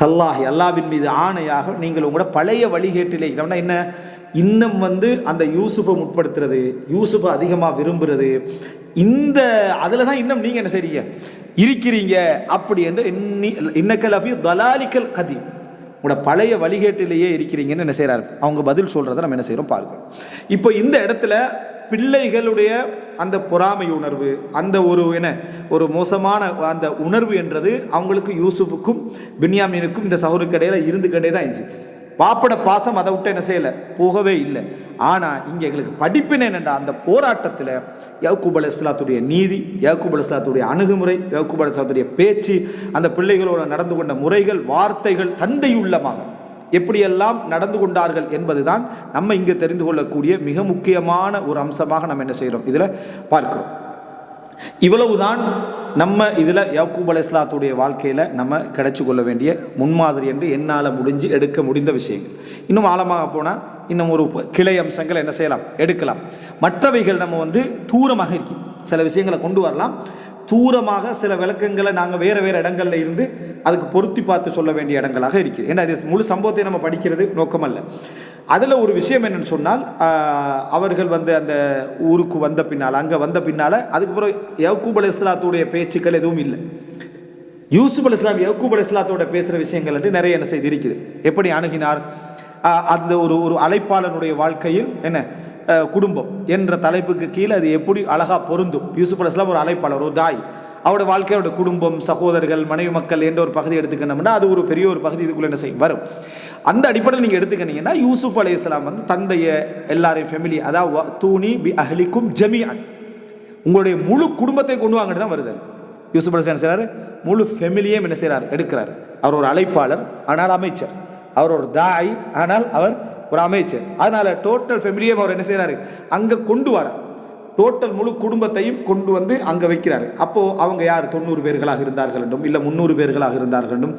தல்லாஹி, அல்லாஹ்வின் மீது ஆணையாக, நீங்கள் உங்களோட பழைய வழிகேட்டிலே இருக்கிறோம்னா என்ன, இன்னும் வந்து அந்த யூசுஃபை முற்படுத்துறது, யூசுஃபை அதிகமாக விரும்புகிறது, இந்த அதில் தான் இன்னும் நீங்கள் என்ன செய்றீங்க, இருக்கிறீங்க. அப்படி என்று இன்னக லஃபி தலாலிக்கல் கதீம், உங்களோட பழைய வழிகேட்டிலேயே இருக்கிறீங்கன்னு என்ன செய்கிறாரு, அவங்க பதில் சொல்கிறத நம்ம என்ன செய்கிறோம் பார்க்கிறோம். இப்போ இந்த இடத்துல பிள்ளைகளுடைய அந்த பொறாமை உணர்வு, அந்த ஒரு மோசமான அந்த உணர்வு என்றது அவங்களுக்கு யூசுஃபுக்கும் பின்யாமீனுக்கும் இந்த சஹருக்கு இடையில இருந்துக்கிட்டே தான் இருந்துச்சு. பாப்பட பாசம் அதை விட்டு என்ன செய்யலை, போகவே இல்லை. ஆனால் இங்கே எங்களுக்கு படிப்பினை என்னென்றா, அந்த போராட்டத்தில் யாக்கூப் அலைஹிஸ்ஸலாத்துடைய நீதி, யாக்கூப் அலைஹிஸ்ஸலாத்துடைய அணுகுமுறை, யாக்கூப் அலைஹிஸ்ஸலாத்துடைய பேச்சு, அந்த பிள்ளைகளோடு நடந்து கொண்ட முறைகள், வார்த்தைகள், தந்தையுள்ளமாக எப்படியெல்லாம் நடந்து கொண்டார்கள் என்பதுதான் நம்ம இங்கே தெரிந்து கொள்ளக்கூடிய மிக முக்கியமான ஒரு அம்சமாக நம்ம என்ன செய்கிறோம், இதில் பார்க்கிறோம். இவ்வளவுதான் நம்ம இதில் யாக்கூப் அலைஹிஸ்ஸலாத்துடைய வாழ்க்கையில் நம்ம கிடைச்சி கொள்ள வேண்டிய முன்மாதிரி என்று என்னால் எடுக்க முடிந்த விஷயங்கள். இன்னும் ஆழமாக போனால் இன்னும் ஒரு கிளை அம்சங்கள் என்ன செய்யலாம், எடுக்கலாம். மற்றவைகள் நம்ம வந்து தூரமாக இருக்கு, சில விஷயங்களை கொண்டு வரலாம். தூரமாக சில விளக்கங்களை நாங்கள் வேறு வேறு இடங்களில் இருந்து அதுக்கு பொருத்தி பார்த்து சொல்ல வேண்டிய இடங்களாக இருக்குது. ஏன்னா இது முழு சம்பவத்தை நம்ம படிக்கிறது நோக்கமல்ல. அதில் ஒரு விஷயம் என்னென்னு சொன்னால், அவர்கள் வந்து அந்த ஊருக்கு வந்த பின்னால், அங்கே வந்த பின்னால் அதுக்கப்புறம் யக்கூப் அலைஹிஸ்ஸலாத்துடைய பேச்சுக்கள் எதுவும் இல்லை. யூசுப் அலைஹிஸ்ஸலாம் யக்கூப் அலைஹிஸ்ஸலாத்தோட பேசுகிற விஷயங்கள் வந்து நிறைய என்ன செய்து இருக்குது. எப்படி அணுகினார், அந்த ஒரு அழைப்பாளனுடைய வாழ்க்கையில் என்ன குடும்பம் என்ற தலைப்புக்கு கீழே அது எப்படி அழகாக பொருந்தும். யூசுப் அலைஹிஸ்ஸலாம் ஒரு அழைப்பாளர், ஒரு தாய், அவருடைய வாழ்க்கையோட குடும்பம், சகோதரர்கள், மனைவி மக்கள் என்ற ஒரு பகுதி எடுத்துக்கணும்னா அது ஒரு பெரிய ஒரு பகுதி இதுக்குள்ளே என்ன செய்யும் வரும். அந்த அடிப்படையில் நீங்கள் எடுத்துக்கிட்டீங்கன்னா யூசுப் அலைஹிஸ்ஸலாம் வந்து தந்தைய எல்லாரையும் ஃபேமிலி, அதாவது தூணி பி அஹ்லிக்கும் ஜமீஅன், உங்களுடைய முழு குடும்பத்தை கொண்டு வாங்கிட்டு தான் வருது. யூசுப் அலைஹிஸ்ஸலாம் என்ன செய்கிறாரு, முழு ஃபேமிலியே என்ன செய்கிறார், எடுக்கிறார். அவர் ஒரு அழைப்பாளர் ஆனால் அமைச்சர், அவர் ஒரு தாய் ஆனால் அவர் ஒரு அமைச்சர். அதனால் டோட்டல் ஃபேமிலியே அவர் என்ன செய்கிறாரு, அங்கே கொண்டு வர டோட்டல் முழு குடும்பத்தையும் கொண்டு வந்து அங்கே வைக்கிறாரு. அப்போது அவங்க யார், 90 பேர்களாக இருந்தார்கள் என்றும், இல்லை 300 பேர்களாக இருந்தார்கள் என்றும்,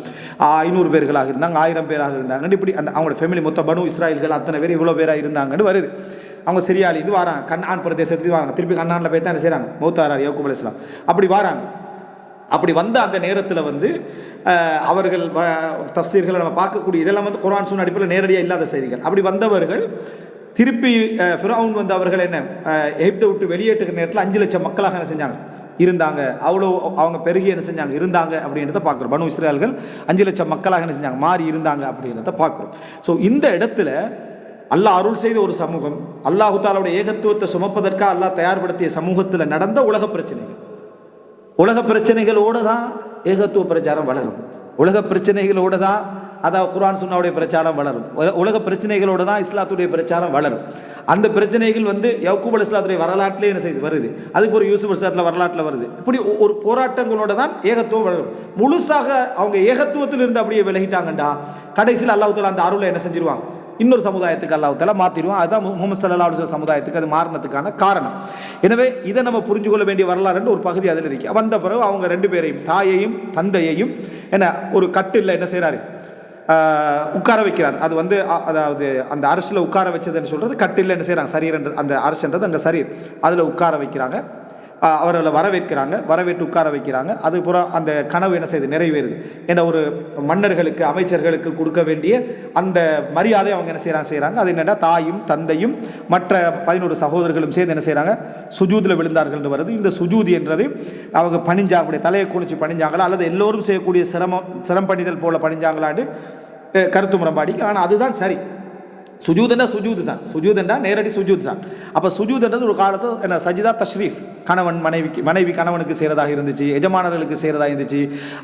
500 பேர்களாக இருந்தாங்க, 1000 பேராக இருந்தாங்க, இப்படி அந்த அவங்களோட ஃபேமிலி மொத்த பனு இஸ்ராயல்கள் அத்தனை பேர் இவ்வளோ பேராக இருந்தாங்கன்னு வருது. அவங்க சிரியாலி இது வராங்க, கண்ணான் பிரதேசத்துக்கு வராங்க, திருப்பி கண்ணானில் போய் தான் என்ன செய்கிறாங்க, மௌத்தாரார் யக்கூப் அலைஹிஸ்ஸலாம் அப்படி வராங்க. அப்படி வந்த அந்த நேரத்தில் வந்து அவர்கள் தஃப்சீர்களை நம்ம பார்க்கக்கூடிய இதெல்லாம் வந்து குர்ஆன் சுன்னா அடிப்படையில் நேரடியாக இல்லாத செய்திகள். அப்படி வந்தவர்கள் திருப்பி ஃபிரௌன் வந்து அவர்கள் என்ன எகிப்தை விட்டு வெளியேற்றுகிற நேரத்தில் 5 லட்சம் மக்களாக என்ன செஞ்சாங்க, இருந்தாங்க. அவ்வளோ அவங்க பெருகி என்ன செஞ்சாங்க, இருந்தாங்க அப்படின்றத பார்க்குறோம். பனு இஸ்ராயல்கள் 5 லட்சம் மக்களாக என்ன செஞ்சாங்க, மாறி இருந்தாங்க அப்படின்றத பார்க்குறோம். ஸோ இந்த இடத்துல அல்லாஹ் அருள் செய்த ஒரு சமூகம், அல்லாஹு தஆலாவுடைய ஏகத்துவத்தை சுமப்பதற்காக அல்லாஹ் தயார்படுத்திய சமூகத்தில் நடந்த உலக பிரச்சனைகள், உலக பிரச்சனைகளோடு தான் ஏகத்துவ பிரச்சாரம் வளரும். உலக பிரச்சனைகளோடு தான் அதாவது குர்ஆன் சுன்னாவுடைய பிரச்சாரம் வளரும். உலக பிரச்சனைகளோடு தான் இஸ்லாத்துடைய பிரச்சாரம் வளரும். அந்த பிரச்சனைகள் வந்து யக்கூப் அலைஹிஸ்ஸலாத்துடைய வரலாற்றிலே என்ன செய்து வருது, அதுக்கு ஒரு யூசுப் அலைஹிஸ்ஸலாத்துல வரலாற்றில் வருது. இப்படி ஒரு போராட்டங்களோடு தான் ஏகத்துவம் வளரும். முழுசாக அவங்க ஏகத்துவத்திலிருந்து அப்படியே விலகிட்டாங்கண்டா கடைசியில் அல்லாஹ் தஆலா அந்த அருளை என்ன செஞ்சிருவாங்க, இன்னொரு சமுதாயத்துக்கு அல்லாஹ் தஆலா மாற்றிடுவான். அதுதான் முஹம்மது ஸல்லல்லாஹு அலைஹி வஸல்லம் சமுதாயத்துக்கு அது மாறினதுக்கான காரணம். எனவே இதை நம்ம புரிஞ்சு கொள்ள வேண்டிய வரலாறுன்னு ஒரு பகுதி அதில் இருக்கு. வந்த பிறகு அவங்க 2 பேரையும், தாயையும் தந்தையையும் என்ன ஒரு கட்டில் என்ன செய்கிறாரு, உட்கார வைக்கிறார். அது வந்து அதாவது அந்த அரசில் உட்கார வச்சதுன்னு சொல்கிறது கட்டில் என்ன செய்கிறாங்க, சரீரன்றது அந்த அரசுன்றது அங்கே சரீர், அதில் உட்கார வைக்கிறாங்க. அவர்களை வரவேற்கிறாங்க, வரவேற்று உட்கார வைக்கிறாங்க. அதுபுறம் அந்த கனவு என்ன செய்யுது, நிறைவேறுது. ஏன்னா ஒரு மன்னர்களுக்கு அமைச்சர்களுக்கு கொடுக்க வேண்டிய அந்த மரியாதை அவங்க என்ன செய்கிறாங்க. அது என்னென்னா தாயும் தந்தையும் மற்ற 11 சகோதரர்களும் சேர்ந்து என்ன செய்கிறாங்க, சுஜூதில் விழுந்தார்கள் வருது. இந்த சுஜூதி என்றது அவங்க பணிஞ்சாங்க, தலையை குனிச்சு பணிஞ்சாங்களா அல்லது எல்லோரும் செய்யக்கூடிய சிரம் பணிதல் போல பணிஞ்சாங்களான்னு கருத்து முரண்பாடிக்கு. ஆனால் அதுதான் சரி. சுஜூதுன்னா சுஜூது தான், சுஜூதுன்னா நேரடி சுஜூது தான். அப்போ சுஜூதுன்றது ஒரு காலத்தில் என்ன சஜிதா தஷ்ரீஃப், கணவன் மனைவி கணவனுக்கு செய்கிறதாக இருந்துச்சு, எஜமானர்களுக்கு செய்கிறதாக இருந்துச்சு.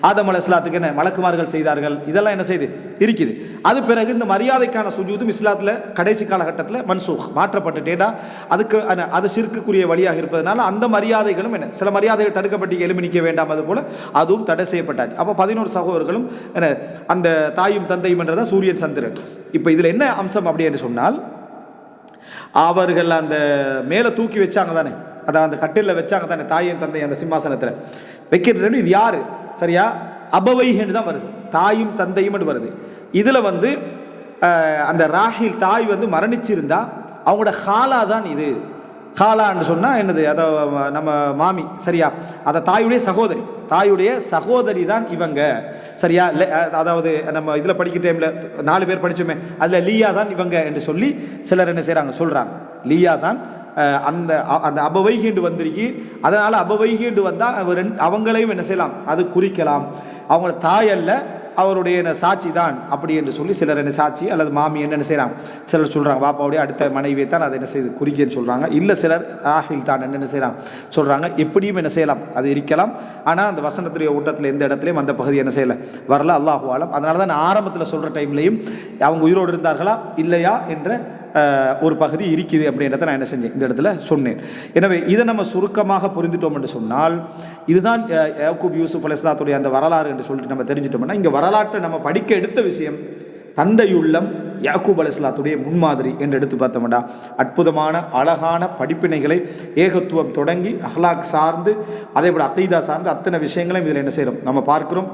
ஆதம் அலைஹிஸ்ஸலாத்துக்கு என்ன மலக்குமார்கள் செய்தார்கள், இதெல்லாம் என்ன செய்து இருக்குது. அது பிறகு இந்த மரியாதைக்கான சுஜூதும் இஸ்லாத்தில் கடைசி காலகட்டத்தில் மன்சூக் மாற்றப்பட்டுட்டேடா, அதுக்கு அது ஷிர்க்குரிய வழியாக இருப்பதனால அந்த மரியாதைகளும் என்ன சில மரியாதைகள் தடுக்கப்பட்டு எலுமினிக்க வேண்டாம், அது போல் அதுவும் தடை செய்யப்பட்டாச்சு. அப்போ 11 சகோதரர்களும் என்ன அந்த தாயும் தந்தையும் என்றதான் சூரியன் சந்திரன். இப்போ இதில் என்ன அம்சம் அப்படி என்று சொன்னால், அவர்கள் அந்த மேலே தூக்கி வச்சாங்க தானே, அதான் அந்த கட்டிலில் வச்சாங்க தானே தாயும் தந்தையும் அந்த சிம்மாசனத்தில் வைக்கிறது. இது யாரு சரியா, அபவைன்னு தான் வருது, தாயும் தந்தையும் வருது. இதில் வந்து அந்த ராஹில் தாய் வந்து மரணிச்சிருந்தா அவங்களோட ஹாலா தான் இது. ஹாலான்னு சொன்னால் என்னது, அதை நம்ம மாமி சரியா, அதை தாயுடைய சகோதரி தான் இவங்க சரியா. அதாவது நம்ம இதில் படிக்கிற டைமில் 4 பேர் படித்தோமே, அதில் லியா தான் இவங்க என்று சொல்லி சிலர் என்ன செய்கிறாங்க சொல்கிறாங்க, லியா தான் அந்த அந்த அபவைகீண்டு வந்திருக்கு. அதனால் அபவைகீண்டு வந்தால் அவங்களையும் என்ன செய்யலாம், அது குறிக்கலாம். அவங்களோட தாய் அல்ல, அவருடைய சாட்சி தான் அப்படி என்று சொல்லி சிலர் என்ன சாட்சி அல்லது மாமி என்ன செய்கிறாங்க, சிலர் சொல்கிறாங்க பாப்பாவுடைய அடுத்த மனைவியை தான் அதை என்ன செய்து குறிக்கன்னு சொல்கிறாங்க. இல்லை சிலர் ராஹில் தான் என்ன செய்கிறாங்க சொல்கிறாங்க. எப்படியும் என்ன செய்யலாம், அது இருக்கலாம். ஆனால் அந்த வசனத்துடைய ஊட்டத்தில் எந்த இடத்துலையும் அந்த பகுதி என்ன செய்யலை வரல, அல்லாஹு ஆலம். அதனால தான் நான் ஆரம்பத்தில் சொல்கிற டைம்லையும் அவங்க உயிரோடு இருந்தார்களா இல்லையா என்ற ஒரு பகுதி இருக்குது அப்படின்றத நான் என்ன செஞ்சேன் இந்த இடத்துல சொன்னேன். எனவே இதை நம்ம சுருக்கமாக புரிந்துட்டோம் என்று சொன்னால், இதுதான் யாக்கூப் யூசுப் அலைஹிஸ்ஸலாத்துடைய அந்த வரலாறு என்று சொல்லிட்டு நம்ம தெரிஞ்சிட்டோம்னா, இங்கே வரலாற்றை நம்ம படிக்க எடுத்த விஷயம் தந்தையுள்ளம் யாக்கூப் அலைஹிஸ்ஸலாத்துடைய முன்மாதிரி என்று எடுத்து பார்த்தோம்டா அற்புதமான அழகான படிப்பினைகளை ஏகத்துவம் தொடங்கி அஹ்லாக் சார்ந்து அதே போல் அகீதா சார்ந்து அத்தனை விஷயங்களையும் இதில் என்ன செய்கிறோம் நம்ம பார்க்கிறோம்.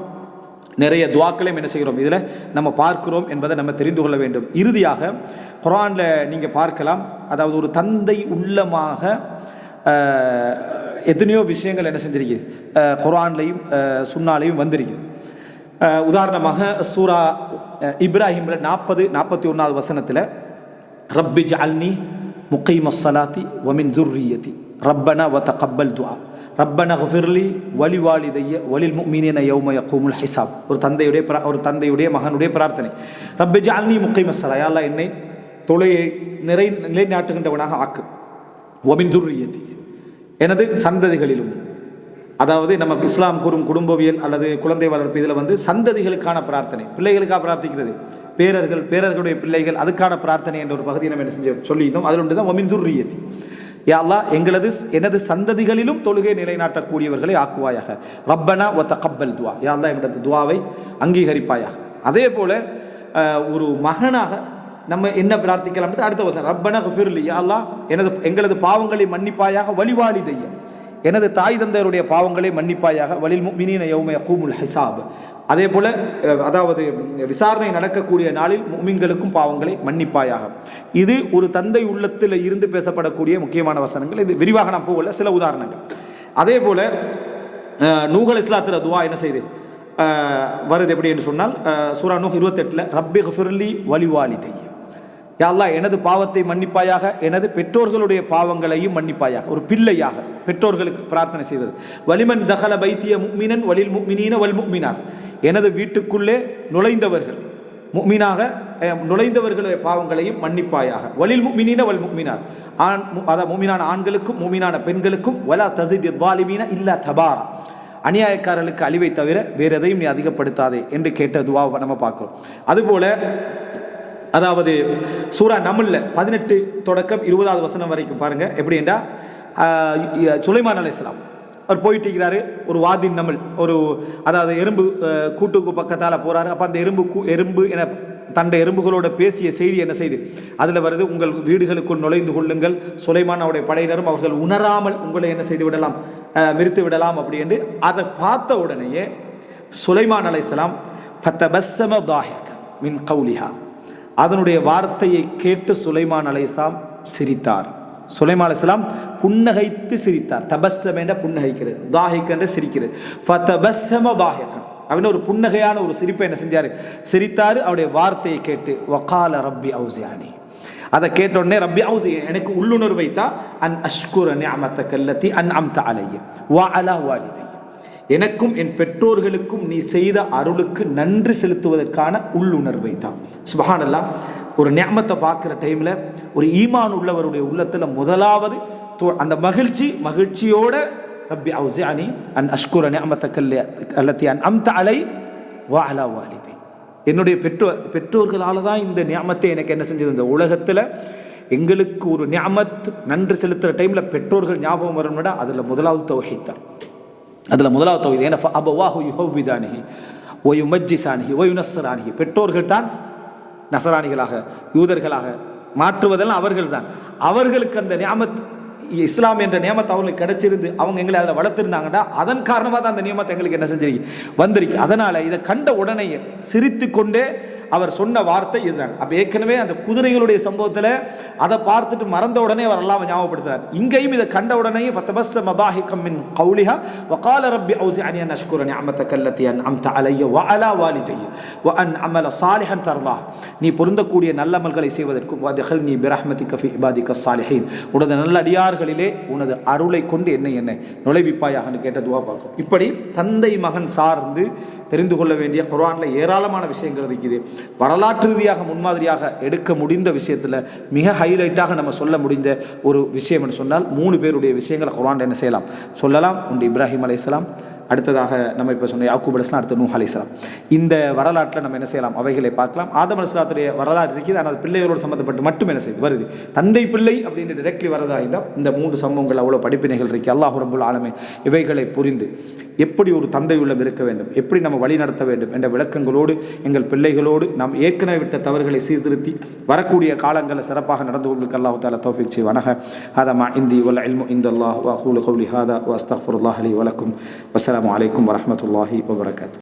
நிறைய துவாக்களையும் என்ன செய்கிறோம் இதில் நம்ம பார்க்கிறோம் என்பதை நம்ம தெரிந்து கொள்ள வேண்டும். இறுதியாக குர்ஆனில் நீங்கள் பார்க்கலாம், அதாவது ஒரு தந்தை உள்ளமாக எத்தனையோ விஷயங்கள் என்ன செஞ்சிருக்கு குர்ஆன்லையும் சுன்னாலையும் வந்திருக்கு. உதாரணமாக சூரா இப்ராஹிமில் 40-41 வசனத்தில் ரப்பி ஜஅல்னி முகீமஸ் ஸலாத்தி வ மின் ذُرِّيَّتِي ரப்பனா வ தகப்பல் துஆ ரப்பனா ஃபிர்லி வலி வாலிதைய வலில் முஃமினீன யௌம யகூமுல் ஹிசாப். ஒரு தந்தையுடைய மகனுடைய பிரார்த்தனை. ரப்பி ஜஅல்னி முகீமஸ் ஸலா, யா அல்லாஹ் என்னை தொழுகையை நிலைநாட்டுகின்றவனாக ஆக்கு. வ மின் ذُرِّيَّتِي, எனது சந்ததிகளிலும். அதாவது நமக்கு இஸ்லாம் கூறும் குடும்பவியல் அல்லது குழந்தை வளர்ப்பு இதில் சந்ததிகளுக்கான பிரார்த்தனை, பிள்ளைகளுக்காக பிரார்த்திக்கிறது, பேரர்களுடைய பிள்ளைகள் அதுக்கான பிரார்த்தனை என்ற ஒரு பகுதியை நம்ம என்ன செஞ்சு சொல்லியிருந்தோம். அதில் ஒன்று தான் ஒமின் துர்ரியத்தி, யா அல்லாஹ் எனது சந்ததிகளிலும் தொழுகை நிலைநாட்டக்கூடியவர்களை ஆக்குவாயாக. ரப்பனா வ தகப்பல் துஆ, யா அல்லாஹ் எங்களது துஆவை அங்கீகரிப்பாயாக. அதே போல ஒரு மகனாக நம்ம என்ன பிரார்த்திக்கலாம், அடுத்த வசனம் ரப்பனா ஃபிர்லி, யா அல்லாஹ் எங்களது பாவங்களை மன்னிப்பாயாக. வலிவாலிதைய, எனது தாய் தந்தையருடைய பாவங்களை மன்னிப்பாயாக. வலில் முஃமினீன யௌம யகூமுல் ஹிசாப், அதே போல அதாவது விசாரணை நடக்கக்கூடிய நாளில் முஃமின்களுக்கும் பாவங்களை மன்னிப்பாயாக. இது ஒரு தந்தை உள்ளத்தில் இருந்து பேசப்படக்கூடிய முக்கியமான வசனங்கள். இது விரிவாக நான் போகல, சில உதாரணங்கள். அதே போல நூஹ் அலைஹிஸ்ஸலாத்து துஆ என்ன செய்து வருது எப்படி என்று சொன்னால் சூரா நூஹ் 28 ரப்பி ஃபிர்லி வலிவாலிதைய, யா அல்லாஹ் எனது பாவத்தை மன்னிப்பாயாக, எனது பெற்றோர்களுடைய பாவங்களையும் மன்னிப்பாயாக. ஒரு பிள்ளையாக பெற்றோர்களுக்கு பிரார்த்தனை செய்வது. வலிமன் தகல பைத்திய முஃமினன் வலில் முஃமினீன வல் முஃமினாத், எனது வீட்டுக்குள்ளே நுழைந்தவர்கள் முஃமினாக நுழைந்தவர்களுடைய பாவங்களையும் மன்னிப்பாயாக. வலில் முஃமினீன வல் முஃமினாத், அதாவது முஃமினான ஆண்களுக்கும் முஃமினான பெண்களுக்கும். வலா தஸிதி ஸாலிமீன இல்லா தபாரா, அநியாயக்காரர்களுக்கு அழிவை தவிர வேறு எதையும் நீ அதிகப்படுத்தாதே என்று கேட்ட துஆவை நம்ம பார்க்கிறோம். அதுபோல அதாவது சூரா நம்ல 18 தொடக்கம் 20 வசனம் வரைக்கும் பாருங்க. எப்படி என்றா சுலைமான் அலைஹிஸ்ஸலாம் அவர் போயிட்டு இருக்கிறாரு. ஒரு வாதின் நமல், ஒரு அதாவது எறும்பு கூட்டுக்கு பக்கத்தால் போறாரு. அப்போ அந்த எறும்பு என தண்டை எறும்புகளோட பேசிய செய்தி என்ன செய்து அதில் வருது, உங்கள் வீடுகளுக்குள் நுழைந்து கொள்ளுங்கள், சுலைமான் அவருடைய படையினரும் அவர்கள் உணராமல் உங்களை என்ன செய்து விடலாம், மிரித்து விடலாம் அப்படி என்று. அதை பார்த்த உடனேயே சுலைமான் அலைஹிஸ்ஸலாம் ஃபதபஸ்ஸம தாஹிகன் மின் கௌலிஹா, அதனுடைய வார்த்தையை கேட்டு சுலைமான் அலைஹிஸ்ஸலாம் சிரித்தார். சுலைமான் அலைஹிஸ்ஸலாம் புன்னகைத்து சிரித்தார். தபஸ்ஸம் என்ற புன்னகைக்கிறது, தாஹிக் என்ற சிரிக்கிறது. ஃபதபஸ்ஸம தாஹிகன், அப்படின்னு ஒரு புன்னகையான ஒரு சிரிப்பை என்ன செஞ்சார், சிரித்தார். அவருடைய வார்த்தையை கேட்டு வகால ரப்பி அவுஸிஅனி, அதை கேட்ட உடனே ரப்பி அவுஸி, எனக்கு உள்ளுணர்வு வைத்தா அன் அஷ்குர நிஅமத்தக அல்லதி அன்அம்த அலைய வ அலா வாலிதைய, எனக்கும் என் பெற்றோர்களுக்கும் நீ செய்த அருளுக்கு நன்றி செலுத்துவதற்கான உள்ளுணர்வை தான். சுப்ஹானல்லாஹ், ஒரு நிஅமத்தை பார்க்குற டைமில் ஒரு ஈமான் உள்ளவருடைய உள்ளத்தில் முதலாவது அந்த மகிழ்ச்சியோட ரப்பி அவுஸிஅனி அன் அஷ்குர நிஅமத்தக அல்லதி அன்அம்த அலை வ அலா வாலிதை, என்னுடைய பெற்றோர்களால் தான் இந்த நிஅமத்தை எனக்கு என்ன செஞ்சது. இந்த உலகத்தில் எங்களுக்கு ஒரு நிஅமத் நன்றி செலுத்துகிற டைமில் பெற்றோர்கள் ஞாபகம் வரணும்னா அதில் முதலாவது தௌஹீத் தான். அதில் முதலாவது தௌஹீத். ஏன்னா அபவாஹு யுஹவ்விதானிஹி வ யுமஜ்ஜிசானிஹி வ யுனஸ்ஸரானிஹி, பெற்றோர்கள் தான் நசராணிகளாக யூதர்களாக மாற்றுவதெல்லாம் அவர்கள் தான். அவர்களுக்கு அந்த நியாமத் இஸ்லாம் என்ற நியமத்தை அவங்களுக்கு கிடைச்சிருந்து அவங்க எங்களை அதில் வளர்த்துருந்தாங்கன்னா அதன் காரணமாக தான் அந்த நியமத்தை எங்களுக்கு என்ன செஞ்சிருக்கு வந்திருக்கு. அதனால் இதை கண்ட உடனே சிரித்து கொண்டே அவர் சொன்ன வார்த்தை இதுதான். அப்போ ஏற்கனவே அந்த குதிரைகளுடைய சம்பவத்தில் அதை பார்த்துட்டு மறந்த உடனே அவர் அல்லாஹ் ஞாபகப்படுத்துறார். இங்கேயும் இதை கண்ட உடனே ஃபதபஸ்ஸம தாஹிகன் மின் கௌலிஹா வகால ரப்பி அவுஸிஅனி அன் அஷ்குர நிஅமத்தக அல்லதி அன்அம்த அலைய வ அலா வாலிதைய வ அன் அமல சாலிஹன் தர்லா, நீ பொருந்தக்கூடிய நல்லமல்களை செய்வதற்கும் வதஹல்னி பிரஹ்மதிக ஃபி இபாதிக ஸாலிஹீன், உனது நல்ல அடியார்களிலே உனது அருளை கொண்டு என்னை நுழைவிப்பாயாகன்னு கேட்ட துவா பார்க்கும். இப்படி தந்தை மகன் சார்ந்து தெரிந்து கொள்ள வேண்டிய குர்ஆனில் ஏராளமான விஷயங்கள் இருக்குது. வரலாற்று ரீதியாக முன்மாதிரியாக எடுக்க முடிந்த விஷயத்தில் மிக ஹைலைட்டாக நம்ம சொல்ல முடிந்த ஒரு விஷயம்னு சொன்னால் 3 பேருடைய விஷயங்களை குர்ஆனில் என்ன செய்யலாம் சொல்லலாம். ஒன்று இப்ராஹிம் அலைஹிஸ்ஸலாம், அடுத்ததாக நம்ம இப்போ சொன்ன யாக்கூப் அலைஹிஸ்ஸலாம், அடுத்து நூஹ் அலைஹிஸ்ஸலாம். இந்த வரலாற்றில் நம்ம என்ன செய்யலாம் அவைகளை பார்க்கலாம். ஆதம் அலைஹிஸ்ஸலாத்துடைய வரலாறு இருக்குது, ஆனால் பிள்ளைகளோடு சம்மந்தப்பட்டு மட்டும் என்ன செய்யுது வருது. தந்தை பிள்ளை அப்படின்னு டைரக்ட்லி வரதா இருந்தால் இந்த 3 சம்பவங்கள் அவ்வளோ படிப்பினைகள் இருக்குது. அல்லாஹ் ரப்புல் ஆலமீன் இவைகளை புரிந்து எப்படி ஒரு தந்தை உள்ளம் இருக்க வேண்டும், எப்படி நம்ம வழி நடத்த வேண்டும் என்ற விளக்கங்களோடு எங்கள் பிள்ளைகளோடு நாம் ஏற்கனவே விட்ட தவறுகளை சீர்திருத்தி வரக்கூடிய காலங்களில் சிறப்பாக நடந்து கொள்ளுக்கு அல்லாஹ் தஆலா தௌஃபீக் செய்வானாக. ஹாதா மா இந்தி வல் இல்மு இன்தல்லாஹ் வ அகூலு கௌலி ஹாதா வ அஸ்தக்ஃபிருல்லாஹ் லி வ லக்கும். வஸ்ஸலாமு அலைக்கும் வரஹ்மத்துல்லாஹி வபரகாத்துஹு.